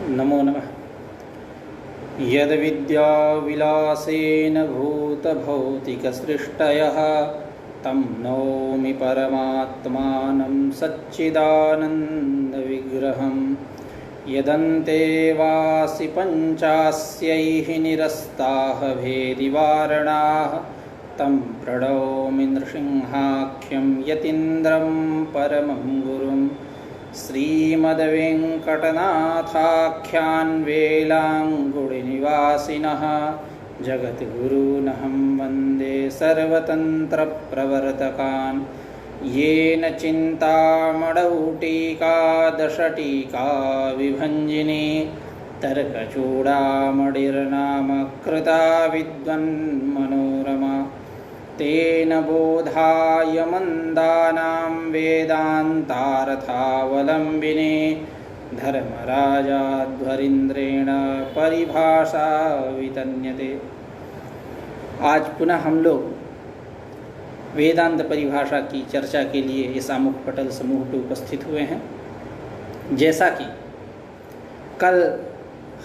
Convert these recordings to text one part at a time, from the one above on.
नमो नमः। यद्विद्याविलासेन भूतभौतिकसृष्टयः तं नौमि परमात्मानं सच्चिदानन्दविग्रहं। यदन्ते वासि पञ्चास्यैः निरस्ताः भेदिवारणाः तं प्रणौमि नृसिंहाख्यं यतीन्द्रं परमं गुरुं। श्रीमद्वेङ्कटनाथाख्यान् वेलाङ्गुडिनिवासिनः जगद्गुरूनहं वन्दे सर्वतन्त्रप्रवर्तकान्। येन चिन्तामणौ टीकादशटीका विभञ्जिनी तर्कचूडामणिर्नाम कृता विद्वन्मनोरमा। तेन बोधाय मन्दानां वेदान्तार्थावलम्बिने धर्मराजाध्वरीन्द्रेण परिभाषा वितन्यते। आज पुनः हम लोग वेदांत परिभाषा की चर्चा के लिए इस आमुख पटल समूह पे उपस्थित हुए हैं। जैसा कि कल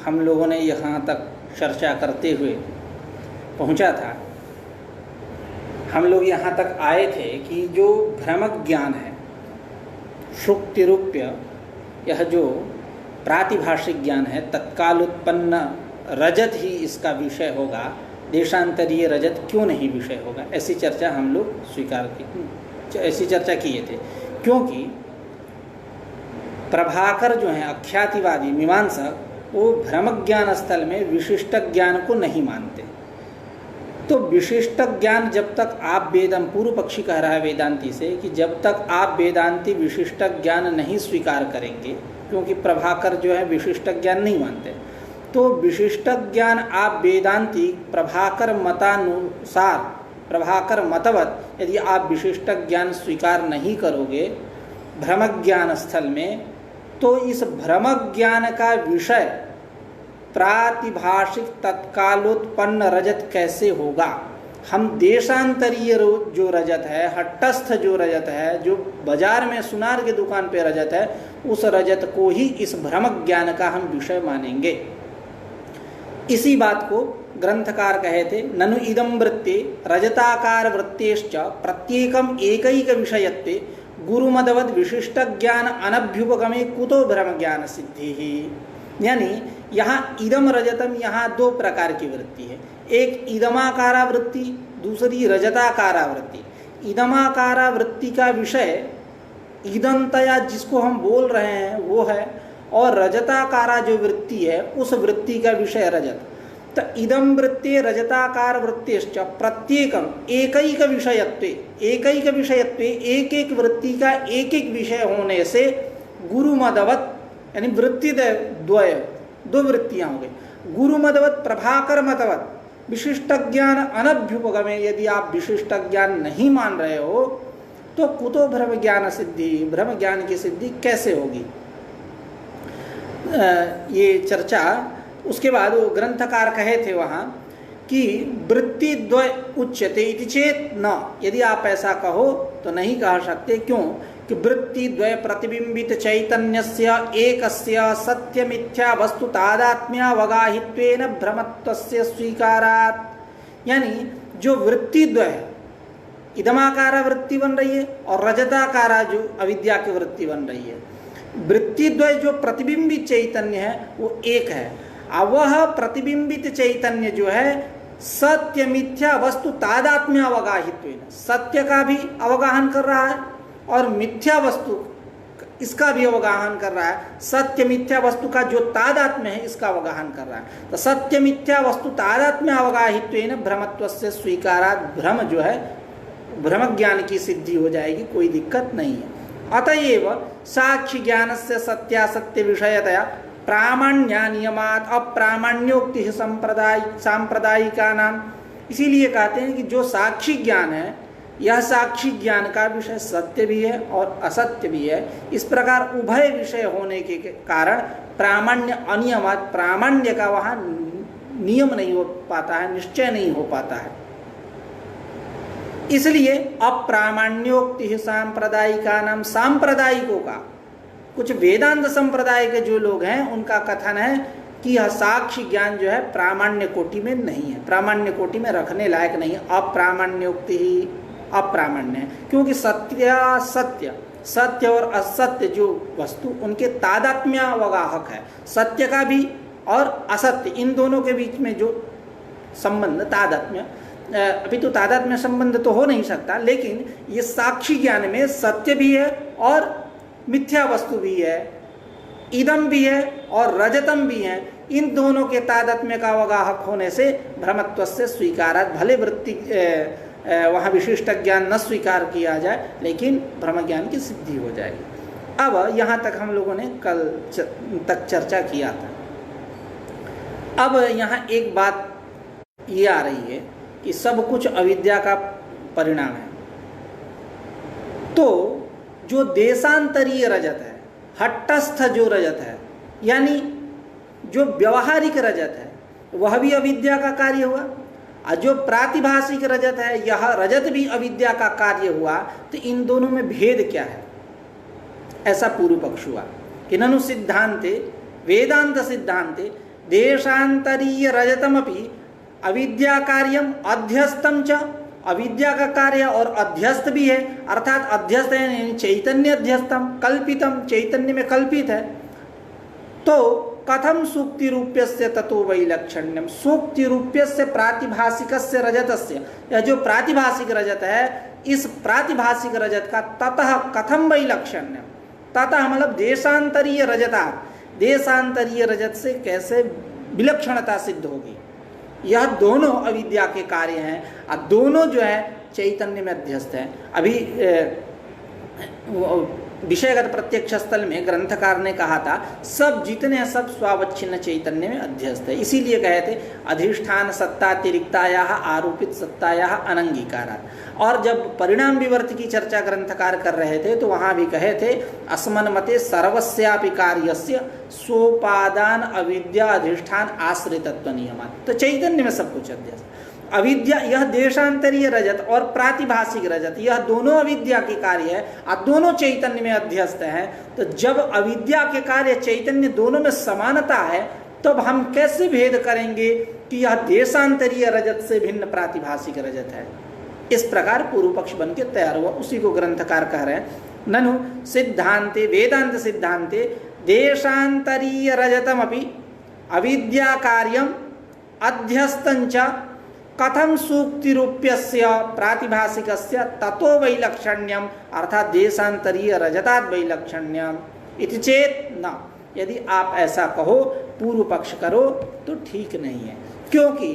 हम लोगों ने यहाँ तक चर्चा करते हुए पहुँचा था, हम लोग यहाँ तक आए थे कि जो भ्रमक ज्ञान है, शुक्तिरूप्य, यह जो प्रातिभाषिक ज्ञान है, तत्काल उत्पन्न रजत ही इसका विषय होगा, देशांतरीय रजत क्यों नहीं विषय होगा, ऐसी चर्चा हम लोग ऐसी चर्चा किए थे। क्योंकि प्रभाकर जो हैं अख्यातिवादी मीमांसक, वो भ्रमक ज्ञान स्थल में विशिष्ट ज्ञान को नहीं मानते। तो विशिष्ट ज्ञान जब तक आप पूर्व पक्षी कह रहा है वेदांती से कि जब तक आप वेदांती विशिष्ट ज्ञान नहीं स्वीकार करेंगे, क्योंकि प्रभाकर जो है विशिष्ट ज्ञान नहीं मानते, तो विशिष्ट ज्ञान आप वेदांती प्रभाकर मतानुसार, प्रभाकर मतवत यदि आप विशिष्ट ज्ञान स्वीकार नहीं करोगे भ्रमक ज्ञान स्थल में, तो इस भ्रमक ज्ञान का विषय प्रातिभाषिक तत्कालोत्पन्न रजत कैसे होगा। हम देशांतरीय जो रजत है, हट्टस्थ जो रजत है, जो बाजार में सुनार के दुकान पे रजत है, उस रजत को ही इस भ्रमक ज्ञान का हम विषय मानेंगे। इसी बात को ग्रंथकार कहे थे, ननु इदं वृत्ते रजताकार वृत्तेश्च प्रत्येकम एकैक विषयत्वे गुरुमदवद विशिष्ट ज्ञान अनभ्युपगमे कुतो भ्रम ज्ञान सिद्धि। यानी यहाँ इदम रजतम, यहाँ दो प्रकार की वृत्ति है, एक इदमाकारा वृत्ति, दूसरी रजताकारा वृत्ति। इदमाकारा वृत्ति का विषय इदंतया जिसको हम बोल रहे हैं वो है, और रजताकारा जो वृत्ति है उस वृत्ति का विषय रजत। तो इदम वृत्ते रजताकार वृत्तिश्च प्रत्येकम एकैक विषयत्वे, एकैक विषयत्वे, एक एक वृत्ति का एक एक विषय होने से गुरुमदवत, यानी वृत्ति द्वय, दो वृत्तियां हो गई, गुरुमदवत प्रभाकर मतवत विशिष्ट ज्ञान अनभ्युपगमे। यदि आप विशिष्ट ज्ञान नहीं मान रहे हो तो कुतो भ्रम ज्ञान सिद्धि, भ्रम ज्ञान की सिद्धि कैसे होगी, ये चर्चा। उसके बाद वो ग्रंथकार कहे थे वहाँ कि वृत्ति द्वय उच्यते इति चेत न, यदि आप ऐसा कहो तो नहीं कह सकते। क्यों कि वृत्ति द्वय प्रतिबिंबित चैतन्यस्य एकस्य सत्य मिथ्या वस्तु तादात्म्यावगाहित्वेन भ्रमत्वस्य स्वीकारात्। यानी जो वृत्ति द्वय, इदमाकारा वृत्ति बन रही है और रजताकारा जो अविद्या की वृत्ति बन रही है, वृत्ति द्वय जो प्रतिबिंबित चैतन्य है वो एक है। अब वह प्रतिबिंबित चैतन्य जो है सत्य मिथ्या वस्तु तादात्म्यावगाहित्वेन, सत्य का भी अवगाहन कर रहा है और मिथ्या वस्तु इसका भी अवगाहन कर रहा है। सत्य मिथ्या वस्तु का जो तादात्म्य है इसका अवगाहन कर रहा है। तो सत्य मिथ्या वस्तु तादात्म्य अवगाहित्वेन भ्रमत्वस्य स्वीकारात्, भ्रम जो है भ्रम ज्ञान की सिद्धि हो जाएगी, कोई दिक्कत नहीं है। अतएव साक्षी ज्ञानस्य सत्यासत्य विषयतया प्रामाण्यानियमात् अप्रामाण्योक्ति सांप्रदायिका नाम। इसीलिए कहते हैं कि जो साक्षी ज्ञान है, यह साक्षी ज्ञान का विषय सत्य भी है और असत्य भी है। इस प्रकार उभय विषय होने के कारण प्रामाण्य अनियमात्, प्रामाण्य का वहाँ नियम नहीं हो पाता है, निश्चय नहीं हो पाता है। इसलिए अप्रामाण्योक्ति सांप्रदायिका नाम, सांप्रदायिकों का कुछ वेदांत संप्रदाय के जो लोग हैं उनका कथन है कि यह साक्ष्य ज्ञान जो है प्रामाण्य कोटि में नहीं है, प्रामाण्य कोटि में रखने लायक नहीं है, अप्रामाण्योक्ति ही अप्रामाण्य है। क्योंकि सत्य और असत्य जो वस्तु उनके तादात्म्य अवगाहक है। सत्य का भी और असत्य इन दोनों के बीच में जो संबंध तादात्म्य, अभी तो तादात्म्य संबंध तो हो नहीं सकता, लेकिन ये साक्षी ज्ञान में सत्य भी है और मिथ्या वस्तु भी है, इदम भी है और रजतम भी है। इन दोनों के तादात्म्य का अवगाहक होने से भ्रमत्व से स्वीकारात, भले वृत्ति वहाँ विशिष्ट ज्ञान न स्वीकार किया जाए लेकिन ब्रह्म ज्ञान की सिद्धि हो जाएगी। अब यहाँ तक हम लोगों ने कल तक चर्चा किया था। अब यहाँ एक बात ये आ रही है कि सब कुछ अविद्या का परिणाम है। तो जो देशांतरीय रजत है, हट्टस्थ जो रजत है, यानी जो व्यवहारिक रजत है, वह भी अविद्या का कार्य हुआ। और जो प्रातिभाषिक रजत है, यह रजत भी अविद्या का कार्य हुआ। तो इन दोनों में भेद क्या है? ऐसा पूर्व पक्ष हुआ कि ननु सिद्धांते, वेदांत सिद्धांते देशांतरीय रजतमपि अविद्या कार्यम अध्यस्तम च, अविद्या का कार्य और अध्यस्त भी है, अर्थात अध्यस्त है चैतन्य अध्यस्तम, कल्पितम चैतन्य में कल्पित है। तो कथम सूक्ति रूप्यस्य ततो वैलक्षण्यम, सूक्ति रूप्यस्य प्रातिभाषिकस्य रजतस्य, यह जो प्रातिभाषिक रजत है, इस प्रातिभाषिक रजत का ततः कथम वैलक्षण्यम, ततः मतलब देशांतरीय रजता, देशांतरीय रजत से कैसे विलक्षणता सिद्ध होगी। यह दोनों अविद्या के कार्य हैं और दोनों जो है चैतन्य में अध्यस्त हैं। अभी विषयगत प्रत्यक्ष स्थल में ग्रंथकार ने कहा था सब जितने हैं सब स्वावच्छिन्न चैतन्य में अध्यस्त है। इसीलिए कहे थे अधिष्ठान सत्तातिरिक्ताया आरोपित सत्ताया अनंगीकारात्। और जब परिणाम विवर्त की चर्चा ग्रंथकार कर रहे थे तो वहाँ भी कहे थे अस्मन् मते सर्वस्यापि कार्यस्य सोपादान अविद्या अधिष्ठान आश्रितत्व नियमात्। तो चैतन्य में सब कुछ अध्यस्त। अविद्या, यह देशांतरीय रजत और प्रातिभाषिक रजत, यह दोनों अविद्या के कार्य है और दोनों चैतन्य में अध्यस्त हैं। तो जब अविद्या के कार्य चैतन्य दोनों में समानता है, तब हम कैसे भेद करेंगे कि यह देशांतरीय रजत से भिन्न प्रातिभाषिक रजत है। इस प्रकार पूर्व पक्ष बन के तैयार हुआ। उसी को ग्रंथकार कह रहे हैं ननु सिद्धांते, वेदांत सिद्धांते देशांतरीय रजतमपि अविद्या कार्यम अध्यस्तंच कथम सूक्ति रूप्यस्य प्रातिभाषिकस्य ततो वैलक्षण्यम, अर्थात देशांतरीय रजतात् वैलक्षण्यम इति चेत न। यदि आप ऐसा कहो, पूर्व पक्ष करो तो ठीक नहीं है। क्योंकि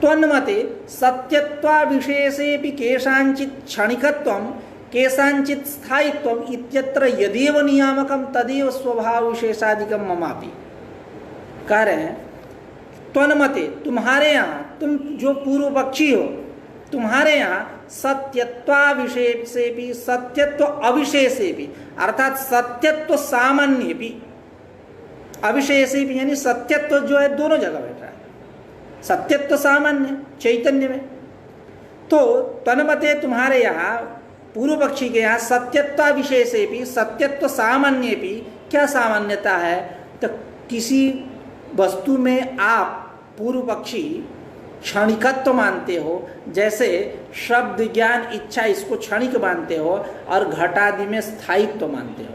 त्वन्मते सत्यत्वा विशेषेपि केषांचित् क्षणिकत्वं केषांचित् स्थायित्वम् इत्यत्र यदेव नियामकं तदेव स्वभाव विशेषादिकं ममापि। कह रहे हैं त्वन्मते, तुम्हारे यहाँ, तुम जो पूर्व पक्षी हो, तुम्हारे यहाँ सत्यत्वा विशेष से भी सत्यत्व अविशेष से भी, अर्थात सत्यत्व सामान्य भी अविशेष भी, यानी सत्यत्व जो है दोनों जगह बैठ रहा है। सत्यत्व सामान्य चैतन्य में, तो तन्मते तुम्हारे यहाँ पूर्व पक्षी के यहाँ सत्यत्व विशेष से भी सत्यत्व सामान्य भी, क्या सामान्यता है? तो किसी वस्तु में आप पूर्व पक्षी क्षणिकत्व मानते हो, जैसे शब्द ज्ञान इच्छा इसको क्षणिक मानते हो, और घटादि में स्थायित्व मानते हो।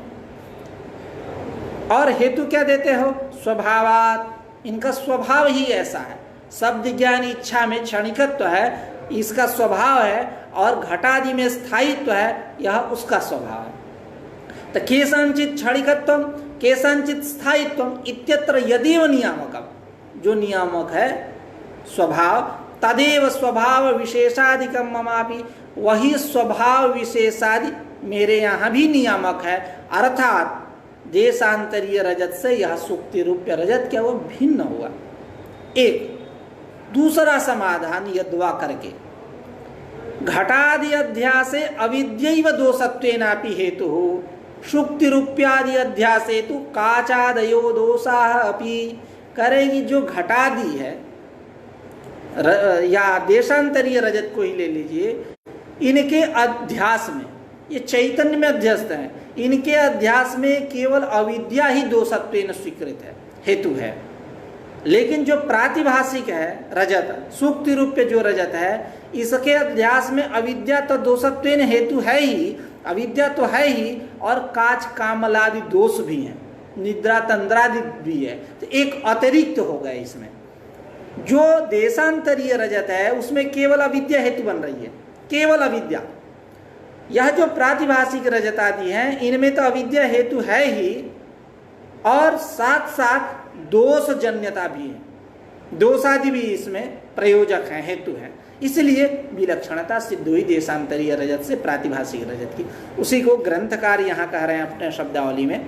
और हेतु क्या देते हो? स्वभावात, इनका स्वभाव ही ऐसा है। शब्द ज्ञान इच्छा में क्षणिकत्व है, इसका स्वभाव है, और घटादि में स्थायित्व है, यह उसका स्वभाव है। तो केषांचित् क्षणिकत्वं केषांचित् स्थायित्वम् इत्यत्र यदेव नियामकम्, जो नियामक है स्वभाव, तदेव स्वभाव विशेषादिकं ममापि, वही स्वभाव विशेषादि मेरे यहाँ भी नियामक है। अर्थात देशांतरीय रजत से यह सुक्ति रूप्य रजत क्या वो भिन्न हुआ। एक दूसरा समाधान यद्वा करके घटादि अध्यासे अविद्यैव दोषत्वेनापि हेतु शुक्ति रूप्यादि अध्यासे तो काचादयो दोषाः अपि। करेगी जो घटादि है या देशांतरीय रजत को ही ले लीजिए, इनके अध्यास में ये चैतन्य में अध्यस्त है, इनके अध्यास में केवल अविद्या ही दोषत्वेन स्वीकृत है, हेतु है। लेकिन जो प्रातिभाषिक है रजत, सुक्ति रूप्य जो रजत है, इसके अध्यास में अविद्या तो दोषत्वेन हेतु है ही, अविद्या तो है ही, और काच कामलादि दोष भी हैं, निद्रा तंद्रादि भी है। तो एक अतिरिक्त हो गया इसमें। जो देशांतरीय रजत है उसमें केवल अविद्या हेतु बन रही है, केवल अविद्या। यह जो प्रातिभाषिक रजत आदि हैं इनमें तो अविद्या हेतु है ही, और साथ साथ दोष जन्यता भी है, दोषादि भी इसमें प्रयोजक हैं, हेतु हैं। इसलिए विलक्षणता सिद्ध हुई देशांतरीय रजत से प्रातिभाषिक रजत की। उसी को ग्रंथकार यहाँ कह रहे हैं अपने शब्दावली में,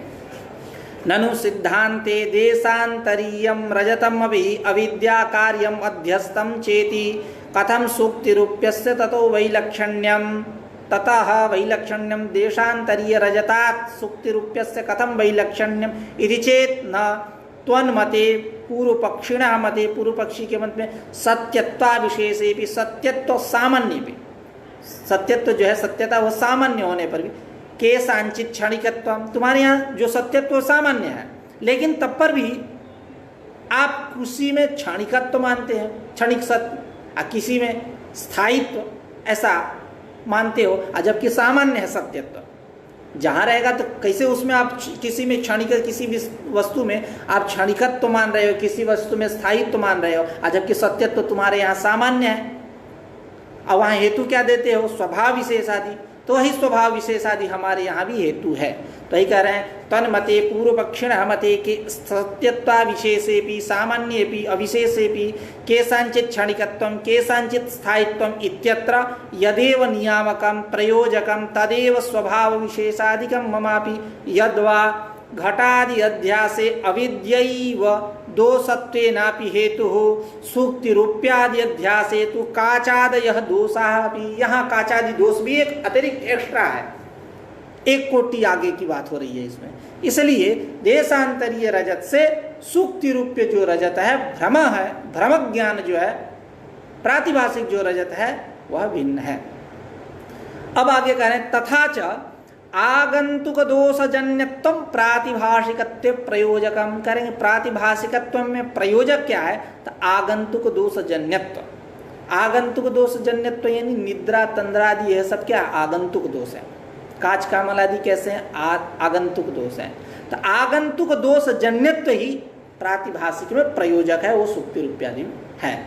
ननु सिद्धांते देशांतरीयम रजतम अविद्या कार्यम अध्यस्तम चेति कथम सूक्तिरूप्यस्य ततो वैलक्षण्यम, ततः वैलक्षण्यम देशांतरीय रजतात् सूक्तिरूप्यस्य कथम वैलक्षण्यम इति चेत न त्वन्मते पूर्वपक्षिणः मते, पूर्व पक्षी के मत में सत्यत्वा विशेषे भी, सत्यत्व सामान्य भी, सत्यत्व जो है सत्यता वो सामान्य होने पर भी, के सांचित क्षणिकत्व, तुम्हारे यहाँ जो सत्यत्व सामान्य है लेकिन तब पर भी आप किसी में क्षणिकत्व मानते हैं, क्षणिक सत्य, किसी में स्थायित्व ऐसा मानते हो, जबकि सामान्य है सत्यत्व। जहाँ रहेगा तो कैसे उसमें आप किसी में क्षणिक, किसी भी वस्तु में आप क्षणिकत्व मान रहे हो, किसी वस्तु में स्थायित्व मान रहे हो, जबकि सत्यत्व तुम्हारे यहाँ सामान्य है। अब वहाँ हेतु क्या देते हो? स्वभाव विशेष आदि। तो वही स्वभाव विशेष आदि हमारे यहाँ भी हेतु है। तो यही कह रहे हैं, तन्मते पूर्व पक्षिण मते के सत्यत्वा विशेषेपि सामान्येपि अविशेषेपि केषांचित् क्षणिकत्वं केषांचित् स्थायित्वम् इत्यत्र यदेव नियामकं प्रयोजकं तदेव स्वभाव विशेषादिकं ममापि यद्वा घटादि अध्यासे अविद्यैव दोषत्वेनापि हेतुः सूक्तिरूप्यादि अध्यासे तो काचादयः दोषाः अपि। यहाँ काचादि दोष भी एक अतिरिक्त एक्स्ट्रा है, एक कोटि आगे की बात हो रही है इसमें। इसलिए देशांतरीय रजत से सूक्ति रूप्य जो रजत है भ्रम है, भ्रम ज्ञान जो है, प्रातिभाषिक जो रजत है वह भिन्न है। अब आगे कह रहे हैं, तथा च आगंतुक दोषजन्यत्व प्रातिभाषिकत्व प्रयोजकम। करेंगे प्रातिभाषिकत्व में प्रयोजक क्या है? तो आगंतुक दोषजन्यत्व। आगंतुक दोषजन्यत्व यानी निद्रा तंद्रादि यह सब क्या आगंतुक दोष है। काच कामल आदि कैसे हैं? आगंतुक दोष है। तो आगंतुक दोष जन्यत्व ही प्रातिभाषिक में प्रयोजक है, वो सुक्ति रूप्यादि है।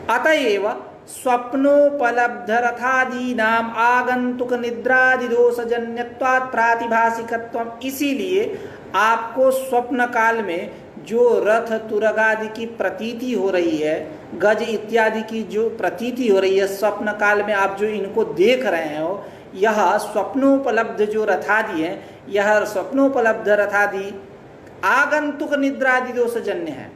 अतएव स्वप्नोपलब्धरथादीनाम आगंतुक निद्रादि दोष जन्यत्वात् प्रातिभाषिकत्वम। इसीलिए आपको स्वप्न काल में जो रथ तुरगादि की प्रतीति हो रही है, गज इत्यादि की जो प्रतीति हो रही है स्वप्न काल में, आप जो इनको देख रहे हो, यह स्वप्नोपलब्ध जो रथादि है, यह स्वप्नोपलब्ध रथादि आगंतुक निद्रादि दोष जन्य है।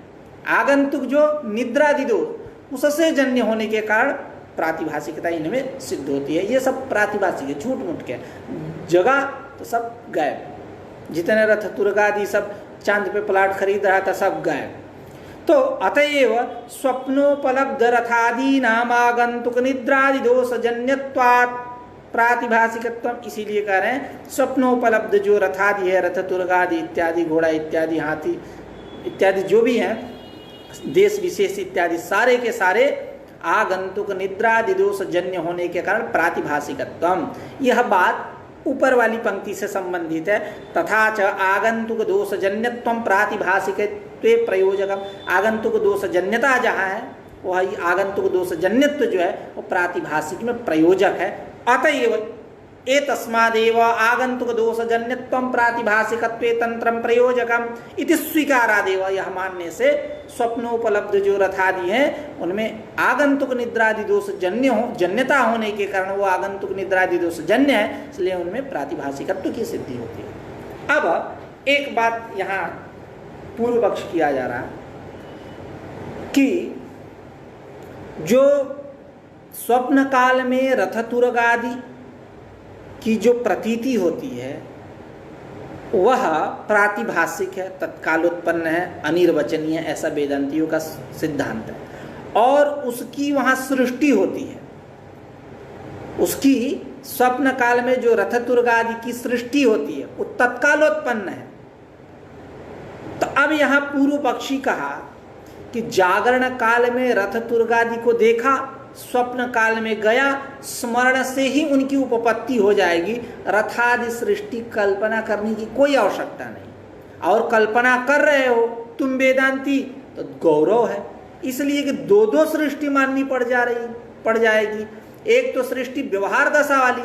आगंतुक जो निद्रादि दोष उससे जन्य होने के कारण प्रातिभाषिकता इनमें सिद्ध होती है। ये सब प्रातिभाषिक है, झूठ मूठ के जगह तो सब गायब। जितने रथ तुर्गादि सब चांद पे प्लाट खरीद रहा था सब गायब। तो अतएव स्वप्नोपलब्ध रथादि नामागंतुक निद्रादि दोष जन्यत्वात् प्रातिभाषिकत्व। इसीलिए कह रहे हैं स्वप्नोपलब्ध जो रथादि है, रथ तुर्गादि इत्यादि, घोड़ा इत्यादि, हाथी इत्यादि जो भी हैं, देश विशेष इत्यादि सारे के सारे आगंतुक निद्रादि दोष जन्य होने के कारण प्रातिभाषिकत्व। यह बात ऊपर वाली पंक्ति से संबंधित है। तथा च आगंतुक दोष जन्यत्व प्रातिभाषिकत्वे प्रयोजकम। आगंतुक दोष जन्यता जहाँ है वह आगंतुक दोष जन्यत्व जो है वो प्रातिभाषिक में प्रयोजक है। अतएव एतस्मादेव आगंतुक दोष जन्यत्वं प्रातिभाषिकत्वे तंत्रं प्रयोजकम इति स्वीकारादेव। यह मानने से स्वप्नोपलब्ध जो रथादि हैं उनमें आगंतुक निद्रादि दोष जन्यता होने के कारण वो आगंतुक निद्रादि दोष जन्य है, इसलिए उनमें प्रातिभाषिकत्व की सिद्धि होती है। अब एक बात यहाँ पूर्व पक्ष किया जा रहा है कि जो स्वप्न काल में रथ तुरगादि की जो प्रतीति होती है वह प्रातिभाषिक है, तत्काल उत्पन्न है, अनिर्वचनीय, ऐसा वेदांतियों का सिद्धांत है। और उसकी वहाँ सृष्टि होती है, उसकी स्वप्न काल में जो रथ तुर्ग आदि की सृष्टि होती है वो तत्कालोत्पन्न है। तो अब यहाँ पूर्व पक्षी कहा कि जागरण काल में रथ तुर्ग आदि को देखा, स्वप्न काल में गया, स्मरण से ही उनकी उपपत्ति हो जाएगी, रथादि सृष्टि कल्पना करने की कोई आवश्यकता नहीं। और कल्पना कर रहे हो तुम वेदांती तो गौरव है, इसलिए कि दो दो सृष्टि माननी पड़ जाएगी। एक तो सृष्टि व्यवहार दशा वाली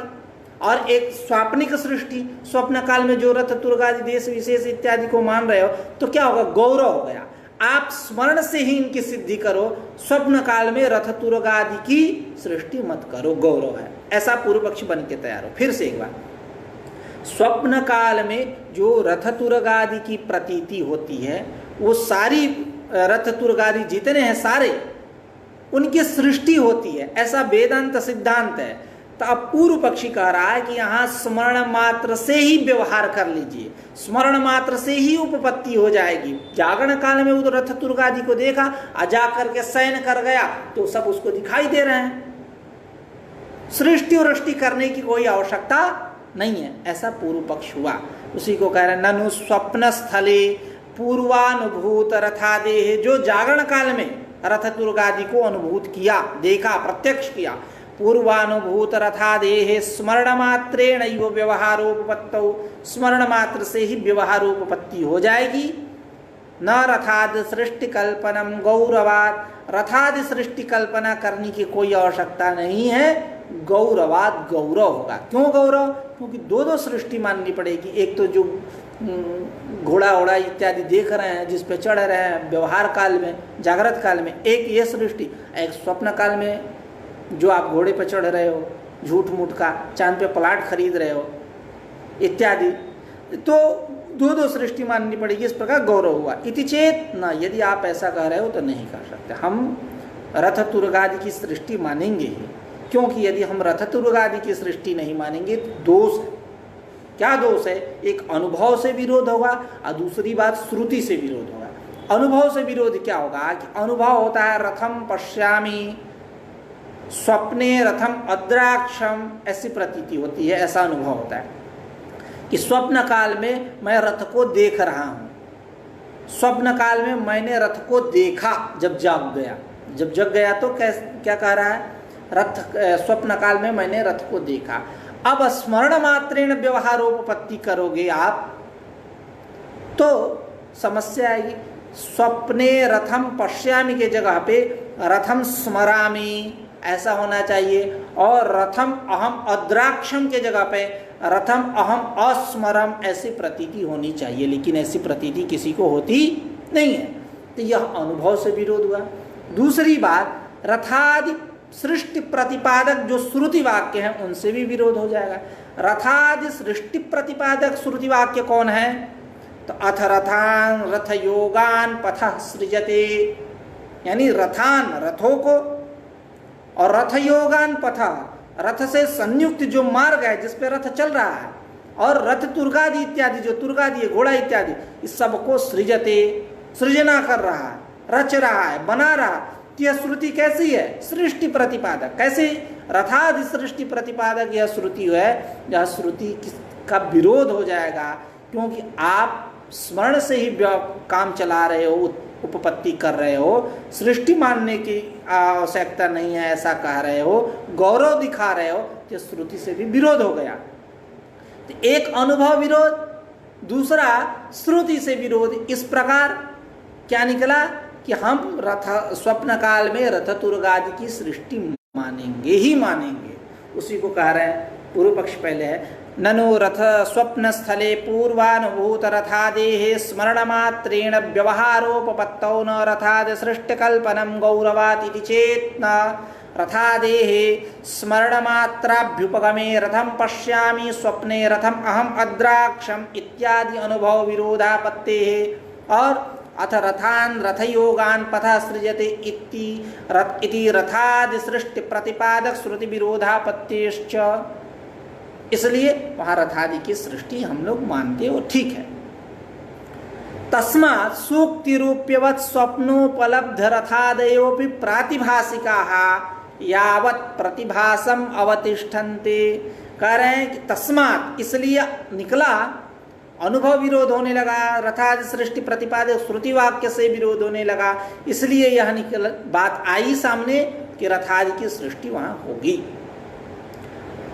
और एक स्वाप्निक सृष्टि। स्वप्न काल में जो रथ तुर्ग आदि देश विशेष इत्यादि को मान रहे हो तो क्या होगा, गौरव हो गया। आप स्मरण से ही इनकी सिद्धि करो, स्वप्न काल में रथ तुर्ग आदि की सृष्टि मत करो, गौरव है। ऐसा पूर्व पक्षी बन के तैयार हो। फिर से एक बार, स्वप्न काल में जो रथ तुर्ग आदि की प्रतीति होती है वो सारी रथ तुर्ग आदि जितने हैं सारे उनकी सृष्टि होती है, ऐसा वेदांत सिद्धांत है। तो अब पूर्व पक्षी कह रहा है कि यहाँ स्मरण मात्र से ही व्यवहार कर लीजिए, स्मरण मात्र से ही उपपत्ति हो जाएगी। जागरण काल में वो तो रथ तुर्ग आदि को देखा, जा करके शयन कर गया तो सब उसको दिखाई दे रहे हैं, सृष्टि वृष्टि करने की कोई आवश्यकता नहीं है, ऐसा पूर्व पक्ष हुआ। उसी को कह रहे हैं ननु स्वप्न स्थले पूर्वानुभूत रथादेह, जो जागरण काल में रथ तुर्ग आदि को अनुभूत किया, देखा, प्रत्यक्ष किया, पूर्वानुभूत रथादेह स्मरण मात्रेण व्यवहारोपपत्तौ, स्मरण मात्र से ही व्यवहारोपपत्ति हो जाएगी। न रथादि सृष्टि कल्पनम गौरवाद, रथादि सृष्टि कल्पना करने की कोई आवश्यकता नहीं है, गौरवाद गौरव होगा। क्यों गौरव? क्योंकि दो दो सृष्टि माननी पड़ेगी। एक तो जो घोड़ा ओड़ा इत्यादि देख रहे हैं, जिस पे चढ़ रहे हैं व्यवहार काल में, जागृत काल में, एक ये सृष्टि, एक स्वप्न काल में जो आप घोड़े पर चढ़ रहे हो, झूठ मूठ का, चांद पे प्लाट खरीद रहे हो इत्यादि, तो दो दो सृष्टि माननी पड़ेगी। इस प्रकार गौरव हुआ। इति चेत न, यदि आप ऐसा कह रहे हो तो नहीं कर सकते, हम रथ तुर्ग आदि की सृष्टि मानेंगे ही। क्योंकि यदि हम रथ तुर्ग आदि की सृष्टि नहीं मानेंगे तो दोष है। क्या दोष है? एक अनुभव से विरोध होगा और दूसरी बात श्रुति से विरोध होगा। अनुभव से विरोध क्या होगा कि अनुभव होता है रथम पश्यामि, स्वप्ने रथम अद्राक्षम, ऐसी प्रतीति होती है, ऐसा अनुभव होता है कि स्वप्न काल में मैं रथ को देख रहा हूँ, स्वप्न काल में मैंने रथ को देखा जब जाग गया। जब जग गया तो क्या कह रहा है, रथ स्वप्न काल में मैंने रथ को देखा। अब स्मरण मात्रेण व्यवहारोपपत्ति करोगे आप तो समस्या आएगी। स्वप्ने रथम पश्यामि के जगह पे रथम स्मरामि ऐसा होना चाहिए, और रथम अहम अद्राक्षम के जगह पे रथम अहम अस्मरम ऐसी प्रतीति होनी चाहिए, लेकिन ऐसी प्रतीति किसी को होती नहीं है। तो यह अनुभव से विरोध हुआ। दूसरी बात, रथादि सृष्टि प्रतिपादक जो श्रुति वाक्य हैं उनसे भी विरोध हो जाएगा। रथादि सृष्टि प्रतिपादक श्रुति वाक्य कौन है? तो अथ रथान रथ योगान पथ सृजते, यानी रथान रथों को और रथ योगान पथ, रथ से संयुक्त जो मार्ग है जिस पे रथ चल रहा है, और रथ तुर्गादि इत्यादि जो तुर्गादि घोड़ा इत्यादि इस सबको सृजते, सृजना कर रहा है, रच रहा है, बना रहा। यह श्रुति कैसी है? सृष्टि प्रतिपादक। कैसे? रथादि सृष्टि प्रतिपादक यह श्रुति है। यह श्रुति का विरोध हो जाएगा, क्योंकि आप स्मरण से ही काम चला रहे हो, उपपत्ति कर रहे हो, सृष्टि मानने की आवश्यकता नहीं है ऐसा कह रहे हो, गौरव दिखा रहे हो, तो श्रुति से भी विरोध हो गया। तो एक अनुभव विरोध, दूसरा श्रुति से विरोध। इस प्रकार क्या निकला कि हम स्वप्न काल में रथ तुर्ग आदि की सृष्टि मानेंगे ही मानेंगे। उसी को कह रहे हैं पूर्व पक्ष पहले है, ननु रथ स्वप्न स्थले पूर्वानुभूत रथादेह स्मरण मात्रेण व्यवहारोपपत्तौ न रथादि सृष्टि कल्पनम गौरवात् इति चेत् न रथादेह स्मरण मात्राभ्युपगमे रथम पश्यामि स्वप्ने रथम अहम अद्राक्षम इत्यादि अनुभव विरोधापत्तेः। और अथ रथान रथयोगान पथा सृजते इति रथादि सृष्टि प्रतिपादक श्रुति विरोधापत्तिश्च। इसलिए वहां रथादि की सृष्टि हम लोग मानते हो, ठीक है। तस्मात् सूक्ति रूप्यवत् स्वप्नोपलब्ध रथादयोपि प्रातिभासिकाः यावत् प्रतिभासम अवतिष्ठन्ते कह रहे हैं कि तस्मात् इसलिए निकला, अनुभव विरोध होने लगा, रथादि सृष्टि प्रतिपादक श्रुति वाक्य से विरोध होने लगा, इसलिए यह निकल बात आई सामने कि रथादि की सृष्टि वहां होगी।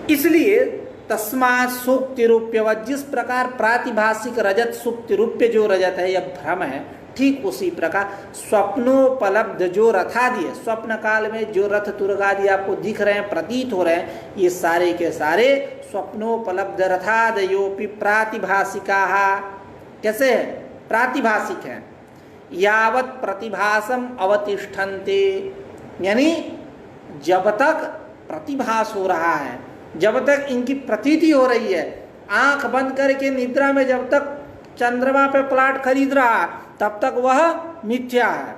इसलिए तस्मात् सूक्ति रूप्यवत, जिस प्रकार प्रातिभाषिक रजत सूक्ति रूप्य जो रजत है यह भ्रम है, ठीक उसी प्रकार स्वप्नोपलब्ध जो रथादि है, स्वप्न काल में जो रथ तुरगादि आपको दिख रहे हैं, प्रतीत हो रहे हैं, ये सारे के सारे स्वप्नोपलब्ध रथादयोपि प्रातिभाषिका। कैसे है? प्रातिभाषिक है। यावत प्रतिभासम अवतिष्ठन्ते, यानी जब तक प्रतिभास हो रहा है, जब तक इनकी प्रतीति हो रही है, आंख बंद करके निद्रा में जब तक चंद्रमा पे प्लाट खरीद रहा तब तक वह मिथ्या है।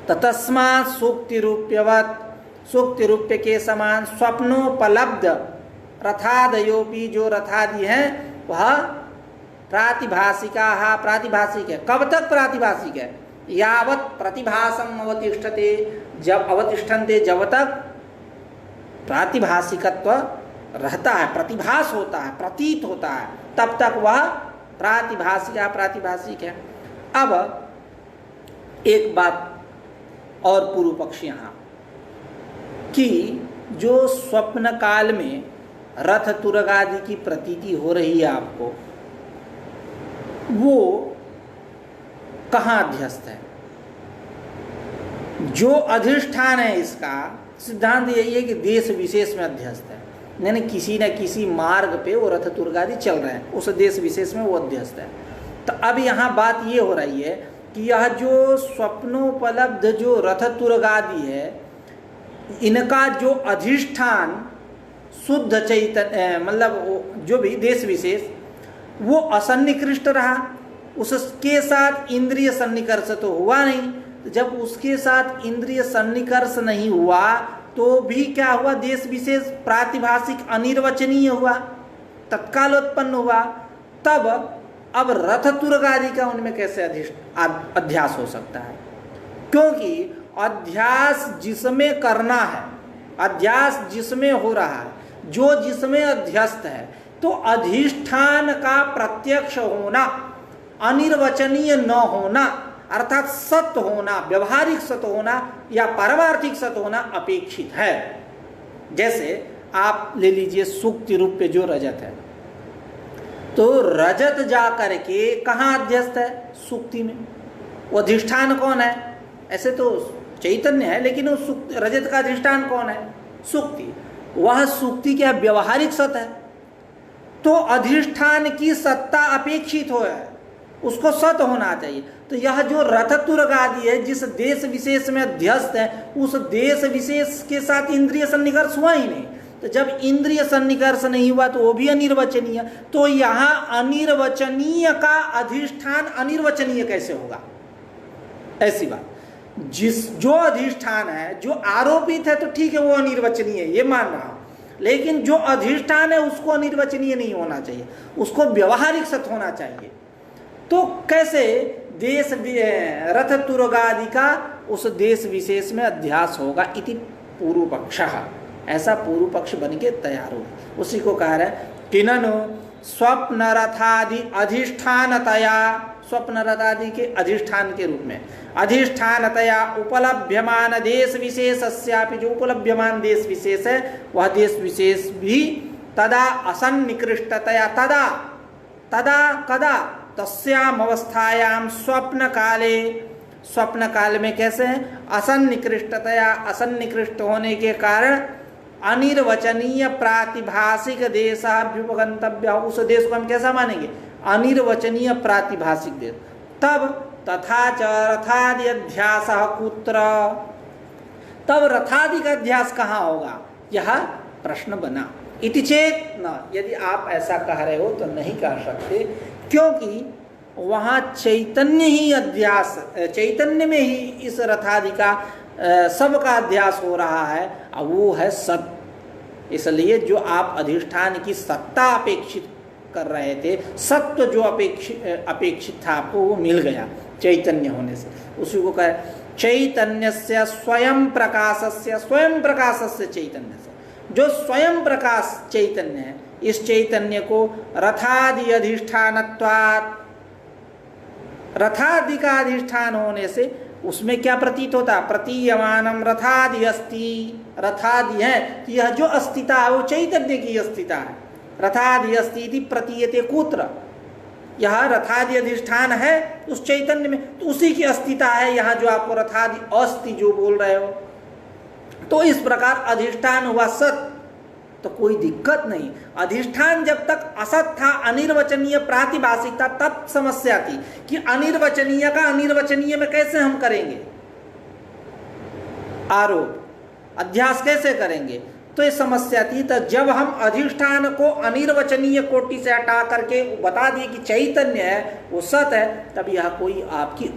तस्मात् सूक्ति रूप्यवत, सूक्ति रूप्य के समान स्वप्नोपलब्ध रथादयोपि जो रथादि हैं वह प्रातिभाषिका, प्रातिभाषिक है। कब तक प्रातिभाषिक है? यावत प्रतिभासम अवतिष्ठते, जब अवतिष्ठन्ते, जब तक प्रातिभाषिकत्व रहता है, प्रतिभास होता है, प्रतीत होता है, तब तक वह प्रातिभाषिक है। अब एक बात और पूर्व पक्ष यहाँ कि जो स्वप्न काल में रथ तुरग आदि की प्रतीति हो रही है आपको, वो कहाँ अध्यस्त है? जो अधिष्ठान है इसका सिद्धांत यही है कि देश विशेष में अध्यस्त है, यानी किसी न किसी मार्ग पे वो रथ तुर्गादि चल रहे हैं, उस देश विशेष में वो अध्यस्त है। तो अब यहाँ बात ये हो रही है कि यह जो स्वप्नोपलब्ध जो रथ तुर्गादि है, इनका जो अधिष्ठान शुद्ध चैतन्य, मतलब जो भी देश विशेष, वो असन्निकृष्ट रहा, उसके साथ इंद्रिय सन्निकर्ष तो हुआ नहीं। जब उसके साथ इंद्रिय सन्निकर्ष नहीं हुआ तो भी क्या हुआ? देश विशेष प्रातिभाषिक अनिर्वचनीय हुआ, तत्काल उत्पन्न हुआ। तब अब रथ तुर्ग आदि का उनमें कैसे अध्यास हो सकता है? क्योंकि अध्यास जिसमें करना है, अध्यास जिसमें हो रहा है, जो जिसमें अध्यस्त है, तो अधिष्ठान का प्रत्यक्ष होना, अनिर्वचनीय न होना, अर्थात सत्य होना, व्यवहारिक सत्य होना या पारमार्थिक सत्य होना अपेक्षित है। जैसे आप ले लीजिए सूक्ति रूप पे जो रजत है, तो रजत जा करके कहाँ अध्यस्त है? सूक्ति में। वो अधिष्ठान कौन है? ऐसे तो चैतन्य है, लेकिन वो रजत का अधिष्ठान कौन है? सूक्ति। वह सूक्ति क्या व्यवहारिक सत्य है, तो अधिष्ठान की सत्ता अपेक्षित हो है, उसको सत्य होना चाहिए। तो यह जो रथ तुर्ग आदि है, जिस देश विशेष में अध्यस्त है, उस देश विशेष के साथ इंद्रिय सन्निकर्ष हुआ ही नहीं। तो जब इंद्रिय सन्निकर्ष नहीं हुआ तो वो भी अनिर्वचनीय। तो यहाँ अनिर्वचनीय का अधिष्ठान अनिर्वचनीय कैसे होगा? ऐसी बात। जो अधिष्ठान है, जो आरोपित है, तो ठीक है वो अनिर्वचनीय है, ये मान रहा हूं, लेकिन जो अधिष्ठान है उसको अनिर्वचनीय नहीं होना चाहिए, उसको व्यवहारिक सत्य होना चाहिए। तो कैसे देश रथ तुर्गादि का उस देश विशेष में अध्यास होगा? इति पूर्व पक्ष, ऐसा पूर्व पक्ष बन के तैयार हो। उसी को कह रहे कि ननु स्वप्न रथादि अधिष्ठानतया, स्वप्न रथादि के अधिष्ठान के रूप में, अधिष्ठानतया उपलभ्यमान देश विशेषस्यापि, जो उपलभ्यमान देश विशेष है वह देश विशेष भी तदा असन्निकृष्टतया, तदा कदा तस्याम अवस्थायाम स्वप्न काले, स्वप्न काल में कैसे है? असन्निकृष्टतया, असन्निकृष्ट होने के कारण अनिर्वचनीय प्रातिभाषिक देशाभ्युपगंतव्य, उस देश को हम कैसा मानेंगे? अनिर्वचनीय प्रातिभाषिक देश। तब तथा च रथादि अध्यास कुत्र, तब रथादि का अध्यास कहाँ होगा? यह प्रश्न बना। इति चेत न, यदि आप ऐसा कह रहे हो तो नहीं कह सकते, क्योंकि वहाँ चैतन्य ही अध्यास, चैतन्य में ही इस रथादि का सबका अध्यास हो रहा है, और वो है सत्य। इसलिए जो आप अधिष्ठान की सत्ता अपेक्षित कर रहे थे, सत्य जो अपेक्षित था आपको, वो मिल गया चैतन्य होने से। उसी को कहे चैतन्यस्य स्वयं प्रकाशस्य, स्वयं प्रकाशस्य चैतन्य से, जो स्वयं प्रकाश चैतन्य है, इस चैतन्य को रथादि अधिष्ठानत्वात्, रथादि का अधिष्ठान होने से उसमें क्या प्रतीत होता? प्रतीयमानम रथादि अस्ति, रथादि है तो यह जो अस्तिता है वो चैतन्य की अस्तिता है। रथादि अस्ति इति प्रतीयते कुत्र, यह रथादि अधिष्ठान है उस चैतन्य में, तो उसी की अस्तिता है यहाँ जो आपको रथादि अस्ति जो बोल रहे हो। तो इस प्रकार अधिष्ठान हुआ सत, तो कोई दिक्कत नहीं। अधिष्ठान जब तक असत था, अनिर्वचनीय प्रातिभाषिक था, तब समस्या थी कि अनिर्वचनीय का अनिर्वचनीय में कैसे हम करेंगे आरोप, अध्यास कैसे करेंगे, तो ये समस्या थी। तो जब हम अधिष्ठान को अनिर्वचनीय कोटि से हटा करके बता दिए कि चैतन्य है वो सत है, तब यह कोई आपकी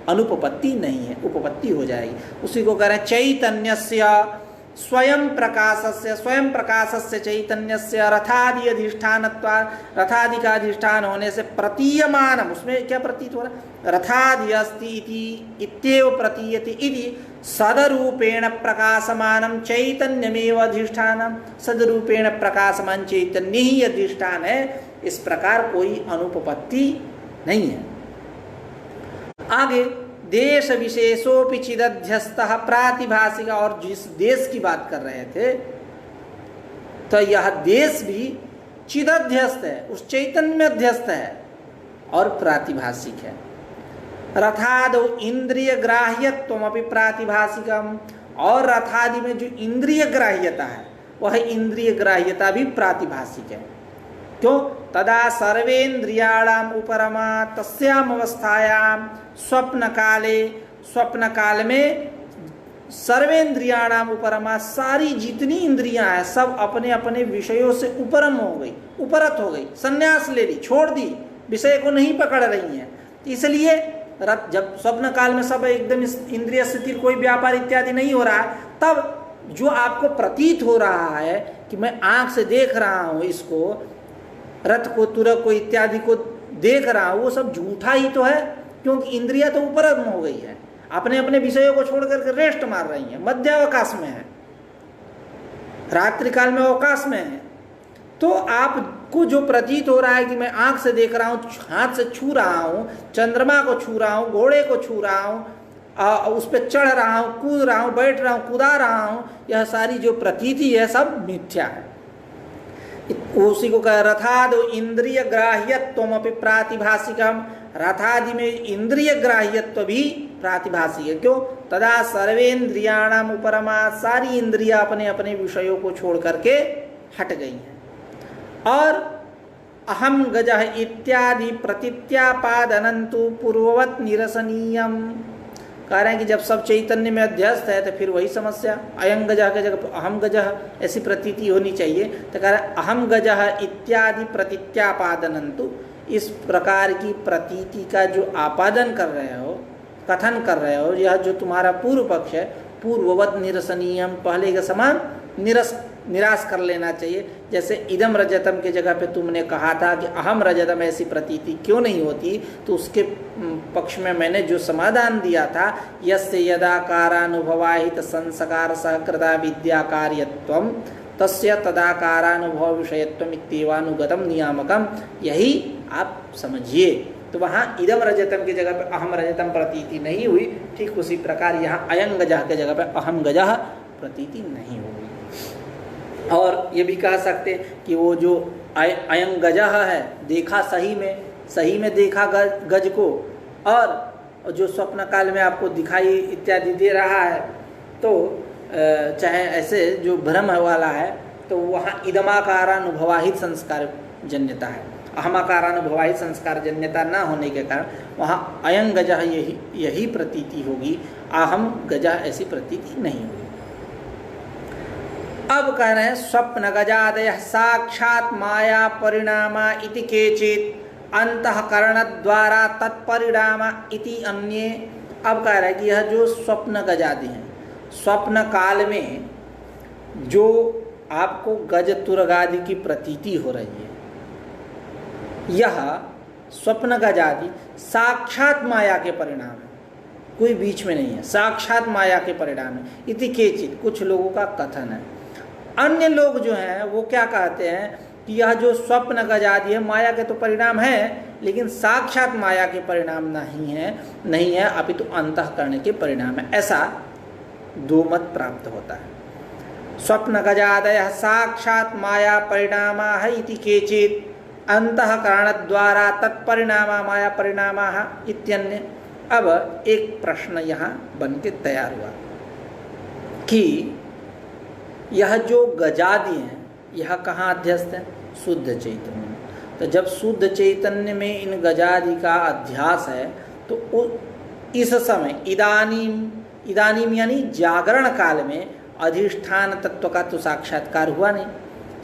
अनुपपत्ति नहीं है, उपपत्ति हो जाएगी। उसी को कह रहे हैं चैतन्यस्य स्वयं प्रकाशस्य, स्वयं प्रकाशस्य चैतन्यस्य रथादि अधिष्ठानत्वात्, रथादि का अधिष्ठान होने से प्रतीयमानम, उसमें क्या प्रतीत हो रहा है? रथादि अस्ति इति इत्येव प्रतीयते इति सदरूपेण प्रकाशमानम चैतन्यमेव अधिष्ठानम, सदरूपेण प्रकाशमान चैतन्य ही अधिष्ठान है। इस प्रकार कोई अनुपपत्ति नहीं है। आगे देश विशेषोपि चिदध्यस्तः प्रातिभाषिक, और जिस देश की बात कर रहे थे तो यह देश भी चिदध्यस्त है, उस चैतन्य में अध्यस्त है और प्रातिभाषिक है। रथादो इंद्रिय ग्राह्यत्वमपि प्रातिभाषिकम, और रथादि में जो इंद्रिय ग्राह्यता है वह इंद्रिय ग्राह्यता भी प्रातिभाषिक है। क्यों? तदा सर्वेन्द्रियाणाम उपरमा तस्याम अवस्थायाम स्वप्न काले, स्वप्न काल में सर्वेन्द्रियाणाम उपरमा, सारी जितनी इंद्रियां हैं सब अपने अपने विषयों से उपरम हो गई, उपरत हो गई, संन्यास ले ली, छोड़ दी, विषय को नहीं पकड़ रही हैं। इसलिए जब स्वप्न काल में सब एकदम इंद्रिय स्थिति, कोई व्यापार इत्यादि नहीं हो रहा है, तब जो आपको प्रतीत हो रहा है कि मैं आंख से देख रहा हूं इसको, रथ को, तुरक को इत्यादि को देख रहा हूं, वो सब झूठा ही तो है, क्योंकि इंद्रिया तो उपरम हो गई है, अपने अपने विषयों को छोड़ करके रेस्ट मार रही हैं, मध्यावकाश में है, रात्रि काल में अवकाश में है। तो आपको जो प्रतीत हो रहा है कि मैं आंख से देख रहा हूँ, हाथ से छू रहा हूँ, चंद्रमा को छू रहा हूँ, घोड़े को छू रहा हूँ, उस पर चढ़ रहा हूँ, कूद रहा हूँ, बैठ रहा हूँ, कूदा रहा हूँ, यह सारी जो प्रतीति है सब मिथ्या है। उसी को कह रथादि इंद्रिय ग्राह्यत्वमपि प्रातिभाषिकम, रथादि में इंद्रिय ग्राह्यत्व भी प्रातिभाषिक है। क्यों? तदा सर्वेन्द्रियाणाम उपरमा, सारी इंद्रियां अपने अपने विषयों को छोड़ करके हट गई हैं। और अहम गजः इत्यादि प्रतीत्यापादनन्तु पूर्ववत निरसनीयम, कह रहे हैं कि जब सब चैतन्य में अध्यस्त है तो फिर वही समस्या, अयं गजः के जगह अहम गजः ऐसी प्रतीति होनी चाहिए। तो कह रहे हैं अहम गजः इत्यादि प्रतीत्यापादनन्तु, इस प्रकार की प्रतीति का जो आपादन कर रहे हो, कथन कर रहे हो, यह जो तुम्हारा पूर्व पक्ष है, पूर्ववत निरसनीयम, पहले के समान निराश कर लेना चाहिए। जैसे इदम रजतम के जगह पे तुमने कहा था कि अहम रजतम, ऐसी प्रतीति क्यों नहीं होती, तो उसके पक्ष में मैंने जो समाधान दिया था, यस्य यदाकारानुभवाहित संस्कार सहकृता विद्या कार्यत्वम तस्य तदाकारानुभव विषयत्वम इत्येवानुगतम नियामकम, यही आप समझिए। तो वहाँ इदम रजतम की जगह पे अहम रजतम प्रतीति नहीं हुई, ठीक उसी प्रकार यहाँ अयं गजः के जगह पे अहम गजः प्रतीति नहीं हुई। और ये भी कह सकते कि वो जो अयं गजः है, देखा सही में देखा गज को, और जो स्वप्न काल में आपको दिखाई इत्यादि दे रहा है, तो चाहे ऐसे जो भ्रम वाला है, तो वहाँ इदमाकारानुभवाहित संस्कार जन्यता है, अहमाकारानुभवाहित संस्कार जन्यता न होने के कारण वहाँ अयं गजः यही प्रतीति होगी, अहम गजः ऐसी प्रतीति नहीं होगी। अब कह रहे हैं स्वप्न गजादयः साक्षात् माया परिणामा इति केचित् अंतःकरण द्वारा तत्परिणामा इति अन्ये। अब कह रहे हैं कि यह जो स्वप्न गजादि हैं, स्वप्न काल में जो आपको गज तुरगादि की प्रतीति हो रही है, यह स्वप्न गजादि साक्षात माया के परिणाम है, कोई बीच में नहीं है, साक्षात माया के परिणाम है। इति केचित्, कुछ लोगों का कथन है। अन्य लोग जो हैं वो क्या कहते हैं कि यह जो स्वप्न गजादि है माया के तो परिणाम है, लेकिन साक्षात माया के परिणाम नहीं है अपितु अंतःकरण के परिणाम है। ऐसा दो मत प्राप्त होता है। स्वप्न गजादयः साक्षात माया परिणामाः इति केचित् अंतःकरण द्वारा तत्परिणामा माया परिणामाः इत्यन्य। अब एक प्रश्न यहाँ बन के तैयार हुआ कि यह जो गजादि हैं यह कहाँ अध्यस्त है? शुद्ध चैतन्य। तो जब शुद्ध चैतन्य में इन गजादि का अध्यास है तो इस समय इदानीम यानी जागरण काल में अधिष्ठान तत्व का तो साक्षात्कार हुआ नहीं,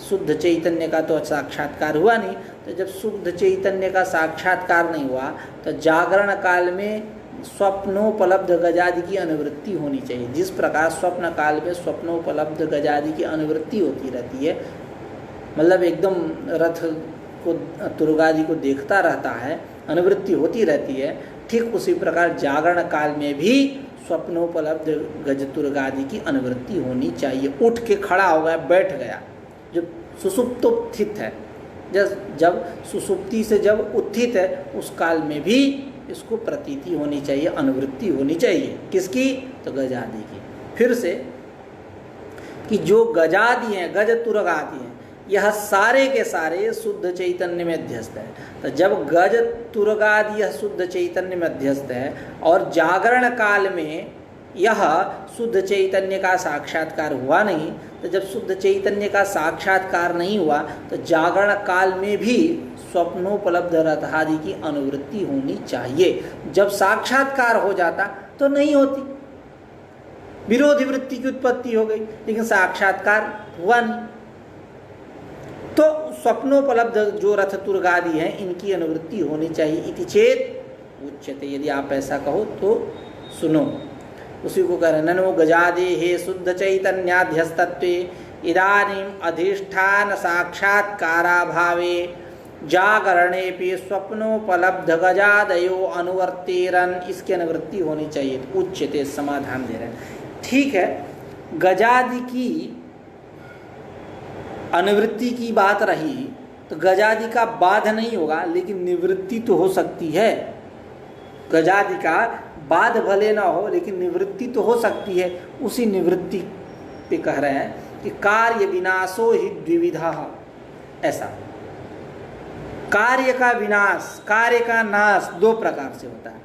शुद्ध चैतन्य का तो साक्षात्कार हुआ नहीं। तो जब शुद्ध चैतन्य का साक्षात्कार नहीं हुआ तो जागरण काल में स्वप्नोपलब्ध गजादि की अनुवृत्ति होनी चाहिए। जिस प्रकार स्वप्न काल में स्वप्नोपलब्ध गजादि की अनुवृत्ति होती रहती है, मतलब एकदम रथ को तुर्गादि को देखता रहता है, अनुवृत्ति होती रहती है, ठीक उसी प्रकार जागरण काल में भी स्वप्नोपलब्ध गज तुर्गादि की अनुवृत्ति होनी चाहिए। उठ के खड़ा हो गया, बैठ गया, जो सुसुप्तोत्थित है, जब सुसुप्ति से जब उत्थित है उस काल में भी इसको प्रतीति होनी चाहिए, अनुवृत्ति होनी चाहिए। किसकी? तो गजादि की। फिर से कि जो गजादि हैं, गज तुर्गादि हैं, यह सारे के सारे शुद्ध चैतन्य में अध्यस्त है। तो जब गज तुर्गादि यह शुद्ध चैतन्य में अध्यस्त है और जागरण काल में यह शुद्ध चैतन्य का साक्षात्कार हुआ नहीं, तो जब शुद्ध चैतन्य का साक्षात्कार नहीं हुआ तो जागरण काल में भी स्वप्नोपलब्ध रथादि की अनुवृत्ति होनी चाहिए। जब साक्षात्कार हो जाता तो नहीं होती, विरोधी वृत्ति की उत्पत्ति हो गई, लेकिन साक्षात्कार हुआ नहीं। तो स्वप्नोपलब्ध जो रथ तुर्गादि हैं इनकी अनुवृत्ति होनी चाहिए। इति चेत उच्यते, यदि आप ऐसा कहो तो सुनो। उसी को कह रहे ननो गजादे हे शुद्ध चैतन्याध्यस्तत्वे इदानीम अधिष्ठान साक्षात्काराभावे जागरणेपि स्वप्नोपलब्ध गजादयो अनुवर्तेरन, इसकी अनुवृत्ति होनी चाहिए। तो उच्यते, समाधान दे रहे हैं। ठीक है, गजादि की अनुवृत्ति की बात रही तो गजादि का बाध नहीं होगा, लेकिन निवृत्ति तो हो सकती है। गजादि का बाध भले ना हो लेकिन निवृत्ति तो हो सकती है। उसी निवृत्ति पे कह रहे हैं कि कार्य विनाशो ही द्विविधा। ऐसा कार्य का विनाश, कार्य का नाश दो प्रकार से होता है।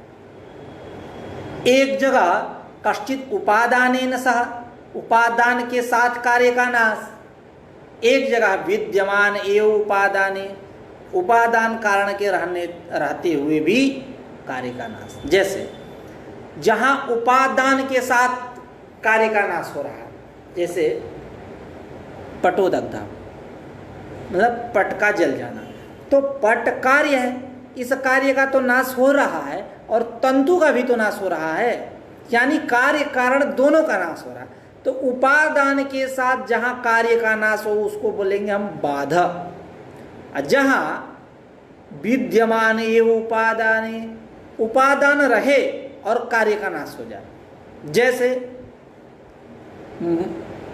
एक जगह कश्चित उपादानेन सह, उपादान के साथ कार्य का नाश। एक जगह विद्यमान एव उपादाने, उपादान कारण के रहते हुए भी कार्य का नाश। जैसे जहां उपादान के साथ कार्य का नाश हो रहा है, जैसे पटोदग्धा, मतलब पट का जल जाना, तो पट कार्य है, इस कार्य का तो नाश हो रहा है और तंतु का भी तो नाश हो रहा है, यानी कार्य कारण दोनों का नाश हो रहा है। तो उपादान के साथ जहां कार्य का नाश हो उसको बोलेंगे हम बाधा। जहां विद्यमान एव उपादाने, उपादान रहे और कार्य का नाश हो जाए, जैसे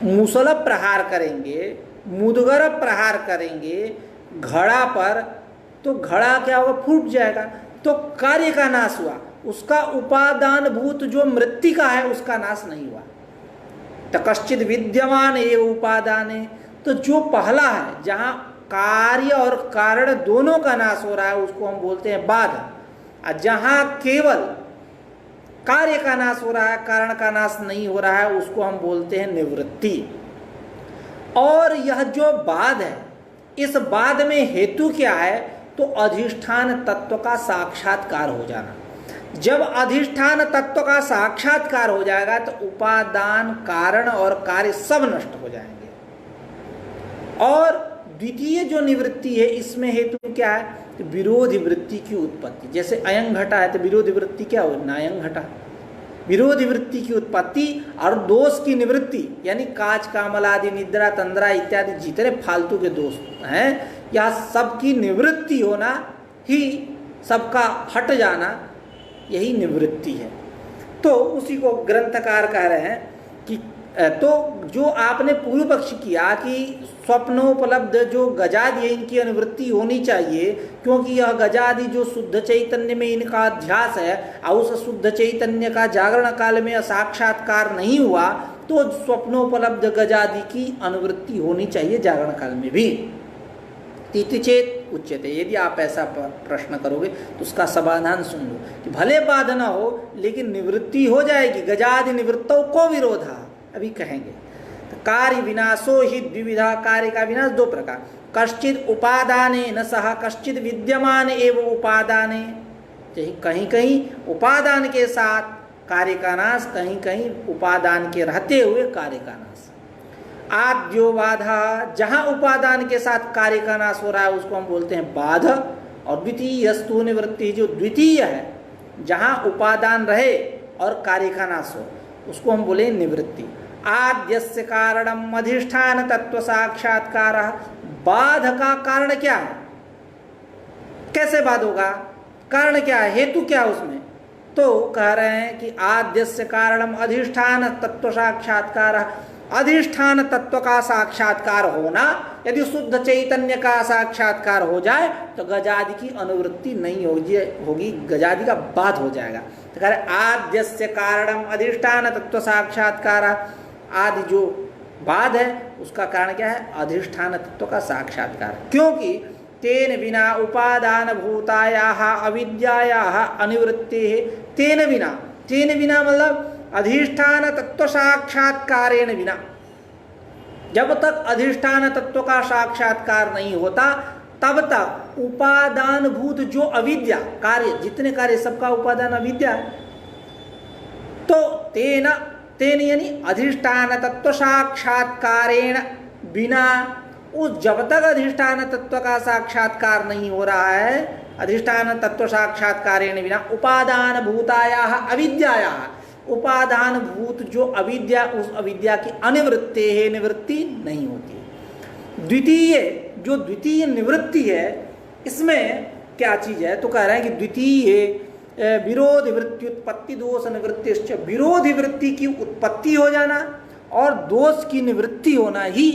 मुसल प्रहार करेंगे, मुदगर प्रहार करेंगे घड़ा पर, तो घड़ा क्या होगा? फूट जाएगा। तो कार्य का नाश हुआ, उसका उपादान भूत जो मृत्तिका है उसका नाश नहीं हुआ। तो कश्चित विद्यमान एव उपादाने, तो जो पहला है जहां कार्य और कारण दोनों का नाश हो रहा है उसको हम बोलते हैं बाधा। जहां केवल कार्य का नाश हो रहा है, कारण का नाश नहीं हो रहा है, उसको हम बोलते हैं निवृत्ति। और यह जो बाध है, इस बाध में हेतु क्या है? तो अधिष्ठान तत्व का साक्षात्कार हो जाना। जब अधिष्ठान तत्व का साक्षात्कार हो जाएगा तो उपादान, कारण और कार्य सब नष्ट हो जाएंगे। और द्वितीय जो निवृत्ति है इसमें हेतु क्या है? तो विरोधी वृत्ति की उत्पत्ति। जैसे अयं घटा है तो विरोधी वृत्ति क्या हो? नायं घटा। विरोधी वृत्ति की उत्पत्ति और दोष की निवृत्ति, यानी काच, कामल आदि, निद्रा, तंद्रा इत्यादि जितने फालतू के दोष हैं, यह सबकी निवृत्ति होना ही, सबका हट जाना, यही निवृत्ति है। तो उसी को ग्रंथकार कह रहे हैं कि तो जो आपने पूर्व पक्ष किया कि स्वप्नोपलब्ध जो गजादि है इनकी अनुवृत्ति होनी चाहिए, क्योंकि यह गजादि जो शुद्ध चैतन्य में इनका अध्यास है और उस शुद्ध चैतन्य का जागरण काल में साक्षात्कार नहीं हुआ, तो स्वप्नोपलब्ध गजादि की अनुवृत्ति होनी चाहिए जागरण काल में भी। इति चेत उच्यते, यदि आप ऐसा प्रश्न करोगे तो उसका समाधान सुन लो कि भले बाध न हो लेकिन निवृत्ति हो जाएगी। गजादि निवृत्तों को विरोधा, अभी कहेंगे। तो कार्य विनाशो ही द्विविधा, कार्य का विनाश दो प्रकार, कश्चित उपादाने न सह कश्चित विद्यमान एवं उपादाने, कहीं कहीं उपादान के साथ कार्य का नाश, कहीं कहीं उपादान के रहते हुए कार्य का नाश। आद्यो बाधा, जहां उपादान के साथ कार्य का नाश हो रहा है उसको हम बोलते हैं बाध, और द्वितीय यस्तु निवृत्ति, जो द्वितीय है जहां उपादान रहे और कार्य का नाश हो उसको हम बोले निवृत्ति। आद्यस्य कारणम अधिष्ठान तत्व साक्षात्कार, बाध का कारण क्या है, कैसे बाध होगा, कारण क्या है, हेतु क्या है उसमें, तो कह रहे हैं कि आद्यस्य कारणम अधिष्ठान तत्व साक्षात्कार, अधिष्ठान तत्व का साक्षात्कार होना, यदि शुद्ध चैतन्य का साक्षात्कार हो जाए तो गजादि की अनुवृत्ति नहीं होगी, गजादि का बाध हो जाएगा। तो कह रहे आद्यस्य कारणम अधिष्ठान तत्व साक्षात्कार, आदि जो बाध है उसका कारण क्या है, अधिष्ठान तत्व का साक्षात्कार, क्योंकि तेन बिना उपादान भूतायाः अविद्यायाः अनिवृत्ति है। तेन बिना मतलब अधिष्ठान तत्व साक्षात्कारेण बिना, जब तक अधिष्ठान तत्व का साक्षात्कार नहीं होता तब तक उपादान भूत जो अविद्या, कार्य जितने कार्य सबका उपादान अविद्या है, तो तेन यानी अधिष्ठान तत्व साक्षात्कारेण बिना, उस जब तक अधिष्ठान तत्व का साक्षात्कार नहीं हो रहा है, अधिष्ठान तत्व साक्षात्कारेण बिना उपादान भूतायाः अविद्यायाः, उपादान भूत जो अविद्या, उस अविद्या की अनिवृत्ति है, निवृत्ति नहीं होती। द्वितीय निवृत्ति है, इसमें क्या चीज है, तो कह रहे हैं कि द्वितीय विरोधी वृत्ति उत्पत्ति दोष निवृत्ति, विरोधी वृत्ति की उत्पत्ति हो जाना और दोष की निवृत्ति होना ही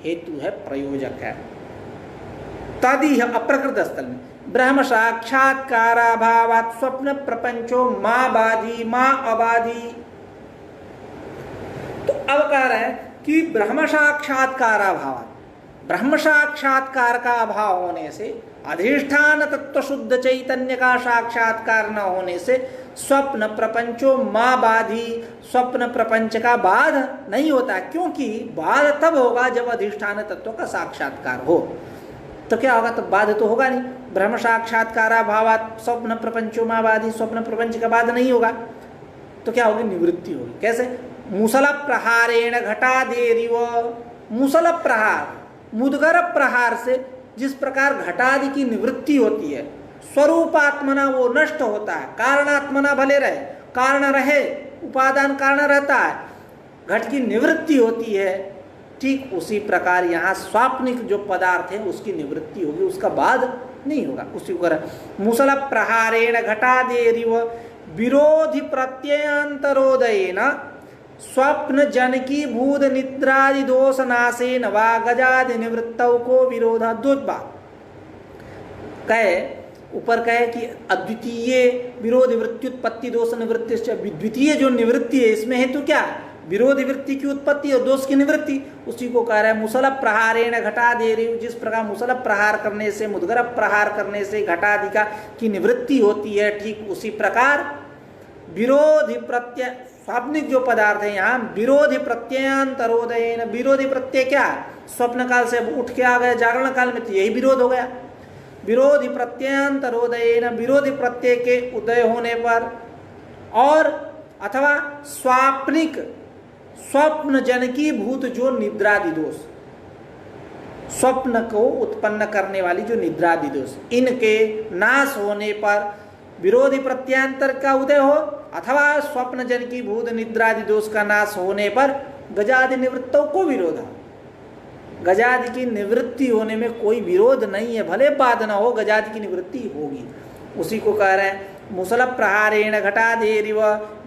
हेतु है, प्रयोजक है। तदिह अप्रकृत स्थल में ब्रह्म साक्षात्काराभावात् स्वप्न प्रपंचो माँ बाधी माँ अबाधी। तो अब कह रहे हैं कि ब्रह्म साक्षात्काराभावात्, ब्रह्म साक्षात्कार का अभाव होने से, अधिष्ठान तत्व शुद्ध चैतन्य का साक्षात्कार न होने से स्वप्न प्रपंचो माँ बाधी, स्वप्न प्रपंच का बाध नहीं होता, क्योंकि बाध तब होगा जब अधिष्ठान तत्व का साक्षात्कार हो। तो क्या होगा, तो बाध तो होगा नहीं। ब्रह्म साक्षात्काराभावात् स्वप्न प्रपंचो माँ बाधी, स्वप्न प्रपंच का बाध नहीं होगा, तो क्या होगी, निवृत्ति होगी। कैसे, मुसल प्रहारेण घटादेरिव, मुसल प्रहार, मुदगर प्रहार से जिस प्रकार घटादि की निवृत्ति होती है, स्वरूपात्मना वो नष्ट होता है, कारणात्मना भले रहे, कारण रहे, उपादान कारण रहता है, घट की निवृत्ति होती है, ठीक उसी प्रकार यहाँ स्वाप्निक जो पदार्थ है उसकी निवृत्ति होगी, उसका बाध नहीं होगा। उसी को मुसल प्रहारेण घटादेरिव विरोधी प्रत्ययांतरोदयेन स्वप्न जनकी भूत निद्रादि दोष नाशेन वा गजादि निवृत्तौ को विरोधा। दो बात कहे, ऊपर कहे कि अद्वितीय विरोधी वृत्ति उत्पत्ति दोष निवृत्ति, द्वितीय जो निवृत्ति है इसमें हेतु क्या है, विरोधी वृत्ति की उत्पत्ति और दोष की निवृत्ति। उसी को कह रहा है मुसल प्रहारेण घटादेरिव, जिस प्रकार मुसल प्रहार करने से, मुद्गर प्रहार करने से घटादि का की निवृत्ति होती है, ठीक उसी प्रकार विरोधी प्रत्यय, स्वाप्निक जो पदार्थ है यहाँ विरोधी प्रत्ययांतरोदयेन, विरोधी प्रत्यय क्या है, स्वप्न काल से उठ के आ गए जागरण काल में, तो यही विरोध हो गया। विरोधी प्रत्ययांतरोदयेन, विरोधी प्रत्यय के उदय होने पर, और अथवा स्वाप्निक स्वप्न जनकी भूत जो निद्रादि दोष, स्वप्न को उत्पन्न करने वाली जो निद्रादि दोष, इनके नाश होने पर विरोधी प्रत्यांतर का उदय हो, अथवा स्वप्न जनकी भूत निद्रादि दोष का नाश होने पर गजादि निवृत्तों को विरोधा, गजादि की निवृत्ति होने में कोई विरोध नहीं है, भले बाध न हो, गजादि की निवृत्ति होगी। उसी को कह रहे हैं मुसल प्रहारेण घटादेरिव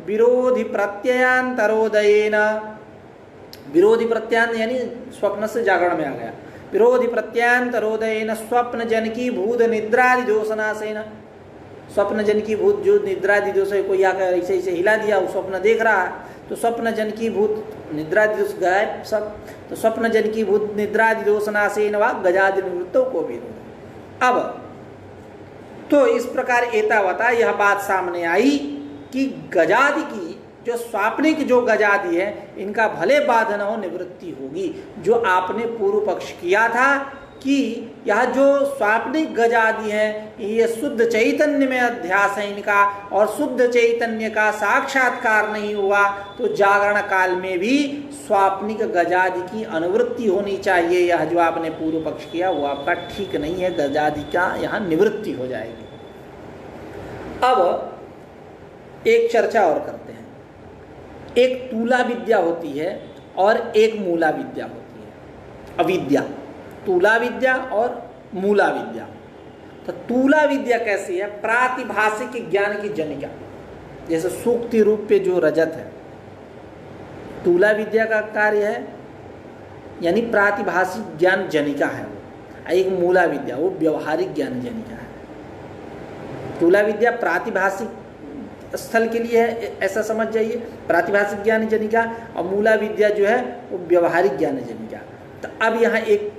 विरोधी प्रत्ययांतरोदयेन, विरोधी प्रत्यांत यानी स्वप्न से जागरण में आ गया। विरोधी प्रत्यांत रोदयेन स्वप्न जनकी भूत निद्रादि दोषनाशेन, स्वप्न जन की भूत जो निद्रादि दोष है, कोई आकर ऐसे ऐसे हिला दिया, वो स्वप्न देख रहा है, तो स्वप्न जन की भूत निद्रादि दोष गायब सब, तो स्वप्न जन की भूत निद्रादि दोषनाशेन वा गजादि निवृत्तों को भी। अब तो इस प्रकार एतावता यह बात सामने आई कि गजादि की जो स्वाप्निक जो गजादि है, इनका भले बाध न हो निवृत्ति होगी। जो आपने पूर्व पक्ष किया था कि यह जो स्वाप्निक गजादि है ये शुद्ध चैतन्य में अध्यास है इनका, और शुद्ध चैतन्य का साक्षात्कार नहीं हुआ तो जागरण काल में भी स्वाप्निक गजादि की अनुवृत्ति होनी चाहिए। यह जो आपने पूर्व पक्ष किया वो आपका ठीक नहीं है, गजादि का यहाँ निवृत्ति हो जाएगी। अब एक चर्चा और करते हैं। एक तूला विद्या होती है और एक मूला विद्या होती है, अविद्या। तूला विद्या और मूला विद्या। तो तूला विद्या कैसी है? प्रातिभाषिक ज्ञान की जनिका, जैसे सूक्ति रूप पे जो रजत है, तूला विद्या का कार्य है यानी प्रातिभाषिक ज्ञान जनिका है वो। एक मूला विद्या वो व्यवहारिक ज्ञान जनिका है। तूला विद्या प्रातिभाषिक स्थल के लिए है, ऐसा समझ जाइए, प्रातिभाषिक ज्ञान जनिका, और मूला विद्या जो है वो व्यवहारिक ज्ञान जनिका। तो अब यहाँ एक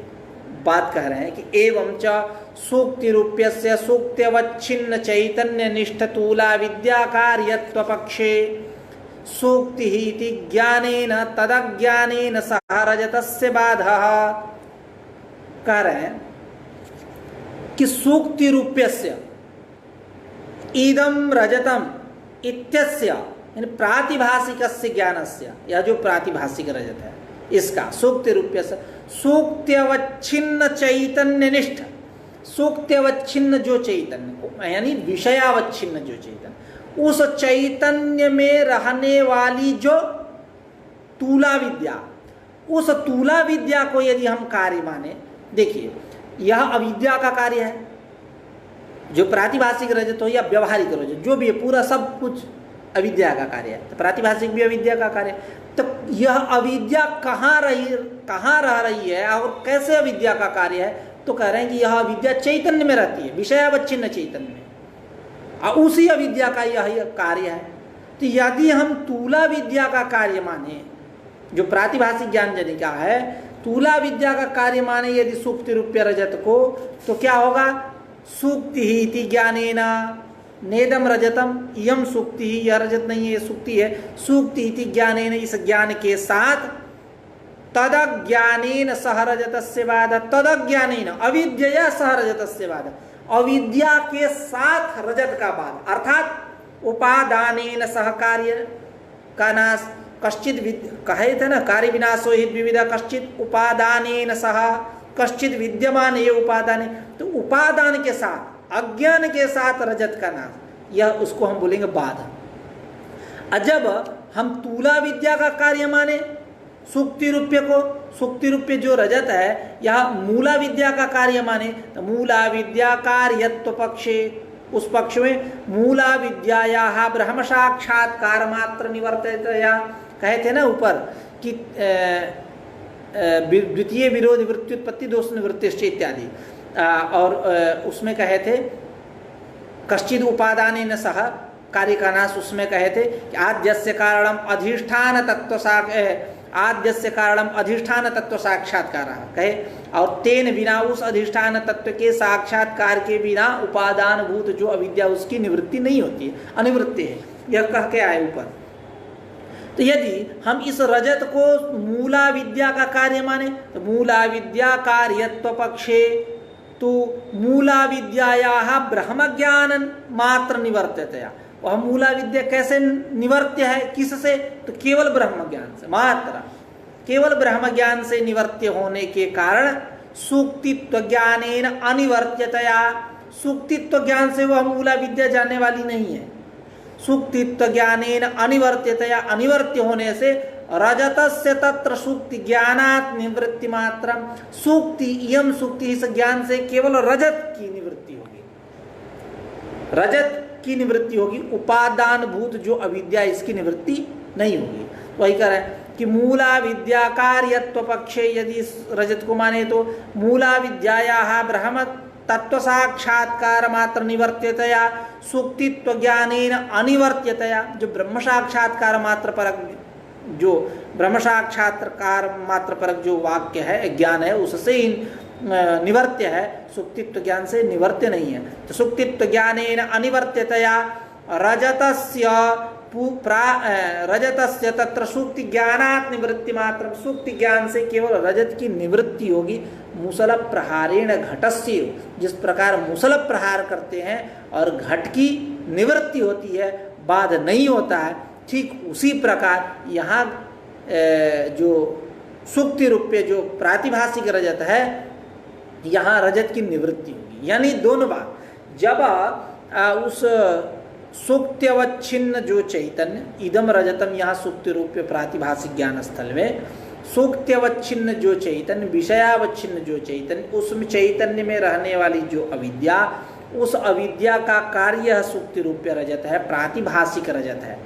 बात कह रहे हैं कि एवं च सूक्ति रूप्यस्य सूक्त्यवच्छिन्न चैतन्य निष्ठ तूला विद्या कार्यत्व पक्षे सूक्ति इति ज्ञानेन तदज्ञानेन सह रजतस्य बाधः। कह रहे हैं कि सूक्ति रूप्यस्य इदं रजतम इत्यस्य यानी प्रातिभाषिकस्य ज्ञानस्य, यह जो प्रातिभाषिक रजत है इसका सूक्ति रूप्यस्य सूक्त्यवच्छिन्न चैतन्य निष्ठ, सूक्त्यवच्छिन्न जो चैतन्य यानी विषयावच्छिन्न जो चैतन्य, उस चैतन्य में रहने वाली जो तूला विद्या, उस तूला विद्या को यदि हम कार्य माने, देखिए यह अविद्या का कार्य है, जो प्रातिभाषिक रजत हो या व्यवहारिक रजत जो भी है, पूरा सब कुछ अविद्या का कार्य है। तो प्रातिभाषिक भी अविद्या का कार्य है। तो यह अविद्या कहाँ रह रही है और कैसे अविद्या का कार्य है? तो कह रहे हैं कि यह अविद्या चैतन्य में रहती है, विषयावच्छिन्न चैतन्य में, और उसी अविद्या का यह कार्य है। तो यदि हम तूला विद्या का कार्य माने, जो प्रातिभाषिक ज्ञान जनिका है, तूला विद्या का कार्य माने यदि सूक्ति रूप्य रजत को, तो क्या होगा? सूक्ति ही इति ज्ञानेना नेदम रजतम, यम सूक्ति ही, यह रजत नहीं है ये सूक्ति है, सूक्ति इति ज्ञानेन, इस ज्ञान के साथ तदज्ञानेन सह रजतस्य बाध, तदज्ञानेन अविद्यया सह रजतस्य बाध, अविद्या के साथ रजत का बाध, अर्थात उपादानेन सह कार्य का नाश। कश्चित कहे थे ना, कार्य विनाशो हि द्विविधा, कश्चित उपादानेन सह कश्चित विद्यमान ये उपादान, तो उपादान के साथ, अज्ञान के साथ रजत का नाश, यह उसको हम बोलेंगे बाध। जब हम तूला विद्या का कार्य माने सूक्ति रूप्य को, सूक्ति रूप्य जो रजत है यह मूला विद्या का कार्य माने, तो मूला विद्या कार्यत्व पक्षे, उस पक्ष में मूला विद्यायाः ब्रह्म साक्षात्कार मात्र निवर्तयतया, कहे थे ना ऊपर कि द्वितीय विरोध वृत्त्युत्पत्ति दोष निवृत्तिश्च इत्यादि, और उसमें कहे थे कश्चिद उपादानेन सह कार्य का नाश, उसमें कहे थे कि आद्यस्य कारणम अधिष्ठान तत्व आद्यस्य कारणम अधिष्ठान तत्व साक्षात्कार कहे, और तेन बिना उस अधिष्ठान तत्व के साक्षात्कार के बिना उपादान भूत जो अविद्या उसकी निवृत्ति नहीं होती है, अनिवृत्ति है, यह कह के आए ऊपर। तो यदि हम इस रजत को मूला विद्या का कार्य माने, तो मूला विद्या कार्यत्व पक्षे तो मूला विद्यायाः ब्रह्म ज्ञान मात्र निवर्त्यतया, वह मूला विद्या कैसे निवर्त्य है, किससे? तो केवल ब्रह्म ज्ञान से मात्र, केवल ब्रह्म ज्ञान से निवर्त्य होने के कारण सूक्तित्व ज्ञानेन अनिवर्त्यतया, सूक्तित्व ज्ञान से वह मूला विद्या जानने वाली नहीं है। सूक्तित्व ज्ञानेन अनिवर्त्यतया, अनिवर्त्य होने से रजतस्य तत्र सूक्ति ज्ञानात् निवृत्ति मात्रम, सूक्ति इयम सूक्ति, इस ज्ञान से केवल रजत की निवृत्ति होगी, रजत की निवृत्ति होगी, उपादान भूत जो अविद्या इसकी निवृत्ति नहीं होगी। वही कह रहे हैं कि मूला विद्या कार्यत्व पक्षे यदि रजत को माने तो मूला विद्यायाः ब्रह्म तत्व साक्षात्कार मात्र निवर्त्यतया सुक्तित्व ज्ञानेन अनिवर्त्यतया, जो ब्रह्म साक्षात्कार मात्र परक, जो ब्रह्म साक्षात्कार मात्र परक जो वाक्य है, ज्ञान है, उससे ही निवर्त्य है, सुक्तित्व ज्ञान से निवर्त्य नहीं है। तो सुक्तित्व ज्ञानेन अनिवर्त्यतया रजतस्य रजतस्य तत्र सुक्ति ज्ञानात् निवृत्ति मात्र, सुक्ति ज्ञान से केवल रजत की निवृत्ति होगी। मुसल प्रहारेण घटस्य, जिस प्रकार मुसल प्रहार करते हैं और घट की निवृत्ति होती है, बाध नहीं होता है, ठीक उसी प्रकार यहाँ जो सुक्ति रूपे जो प्रातिभाषिक रजत है, यहाँ रजत की निवृत्ति होगी। यानी दोनों बात, जब उस सुक्त्यवच्छिन्न जो चैतन्य, इदम रजतम, यहाँ सुक्ति रूपे प्रातिभाषिक ज्ञान स्थल में सुक्त्यवच्छिन्न जो चैतन्य, विषयावच्छिन्न जो चैतन्य, उसमें चैतन्य में रहने वाली जो अविद्या, उस अविद्या का कार्य सुक्ति रूपे रजत है, प्रातिभाषिक रजत है।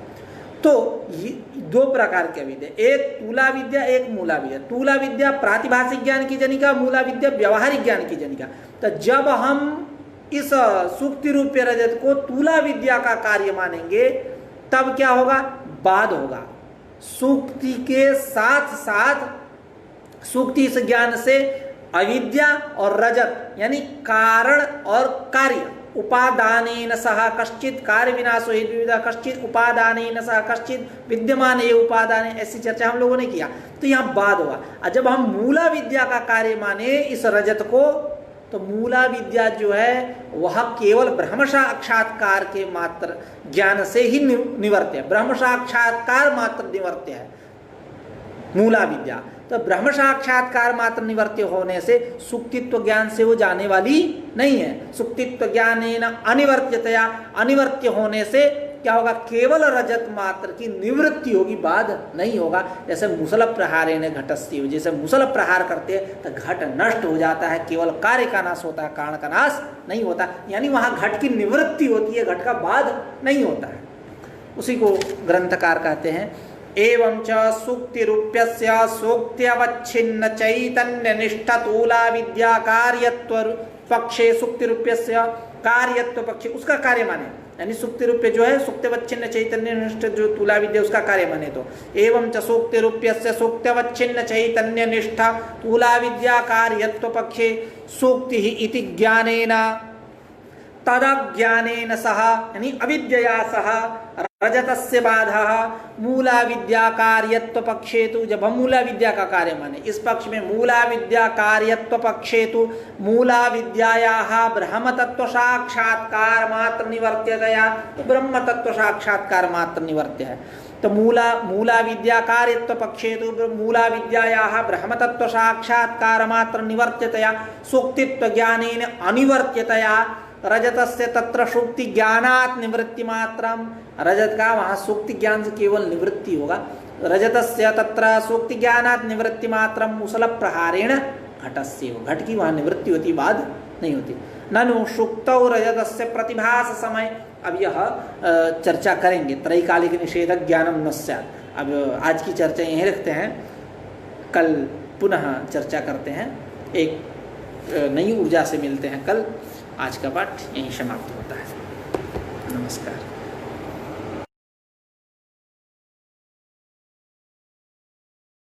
तो ये दो प्रकार की अविद्या, एक तूला विद्या, एक मूला विद्या। तूला विद्या प्रातिभाषिक ज्ञान की जनिका, मूला विद्या व्यवहारिक ज्ञान की जनिका। तो जब हम इस सुक्ति रूपी रजत को तूला विद्या का कार्य मानेंगे, तब क्या होगा, बाध होगा। सुक्ति के साथ साथ सुक्ति इस ज्ञान से अविद्या और रजत यानी कारण और कार्य, उपादानेन सह कश्चित कार्य विनाशो हि द्विविधा कश्चित उपादानेन सह कश्चित विद्यमान ये उपादान, ऐसी चर्चा हम लोगों ने किया। तो यहाँ बाध हुआ। और जब हम मूला विद्या का कार्य माने इस रजत को, तो मूला विद्या जो है वह केवल ब्रह्म साक्षात्कार के मात्र ज्ञान से ही निवर्त्य है, ब्रह्म साक्षात्कार मात्र निवर्त्य है मूला विद्या। तो ब्रह्म साक्षात्कार मात्र निवर्त्य होने से सुक्तित्व ज्ञान से वो जाने वाली नहीं है। सुक्तित्व ज्ञानेन अनिवर्त्यतया, अनिवर्त्य होने से क्या होगा, केवल रजत मात्र की निवृत्ति होगी, बाध नहीं होगा। जैसे मुसल प्रहारेण घटस्य, जैसे मुसल प्रहार करते हैं तो घट नष्ट हो जाता है, केवल कार्य का नाश होता है, कारण का नाश नहीं होता। यानी वहाँ घट की निवृत्ति होती है, घट का बाध नहीं होता है। उसी को ग्रंथकार कहते हैं, एवं च सुक्तिरूप्यस्य सूक्त्यवच्छिन्न चैतन्य निष्ठ तूला विद्या कार्यत्व पक्षे, सुक्तिरूप्यस्य कार्यत्व पक्षे, उसका कार्य माने, यानी सुक्ति रूपे जो है सुक्त्यवच्छिन्न चैतन्य निष्ठ जो तूला विद्या उसका कार्य माने। तो एवं च सूक्ति रूप्यस्य सुक्त्यवच्छिन्न चैतन्य निष्ठ तूला विद्या कार्यत्व पक्षे सूक्ति ही इति ज्ञानेन तदज्ञानेन सह, यानी अविद्यया सह रजतस्य बाधः मूला विद्या कार्यत्व पक्षे तु, जब हम मूला विद्या का कार्य माने इस पक्ष में, मूला विद्या कार्यत्व पक्षे तु मूला विद्यायाः ब्रह्म तत्व साक्षात्कार मात्र निवर्त्यतया, तो ब्रह्म तत्व साक्षात्कार मात्र निवर्त्य है। तो मूला विद्या कार्यत्व पक्षे तु मूला विद्यायाः ब्रह्म तत्व साक्षात्कार मात्र निवर्त्यतया सुक्तित्व ज्ञानेन अनिवर्त्यतया रजतस्य तत्र सुक्ति ज्ञानात् निवृत्ति मात्रम, रजत का वहाँ सुक्ति ज्ञान से केवल निवृत्ति होगा। रजतस्य तत्र सुक्ति ज्ञानात् निवृत्ति मात्रम मुसल प्रहारेण घटस्य, घट की वहाँ निवृत्ति होती, बाध नहीं होती। ननु सुक्तौ रजतस्य प्रतिभास समय, अब यह चर्चा करेंगे त्रैकालिक निषेध ज्ञानम न स्यात्। अब आज की चर्चा यहीं रखते हैं, कल पुनः चर्चा करते हैं, एक नई ऊर्जा से मिलते हैं कल। आज का पाठ यहीं समाप्त होता है। नमस्कार।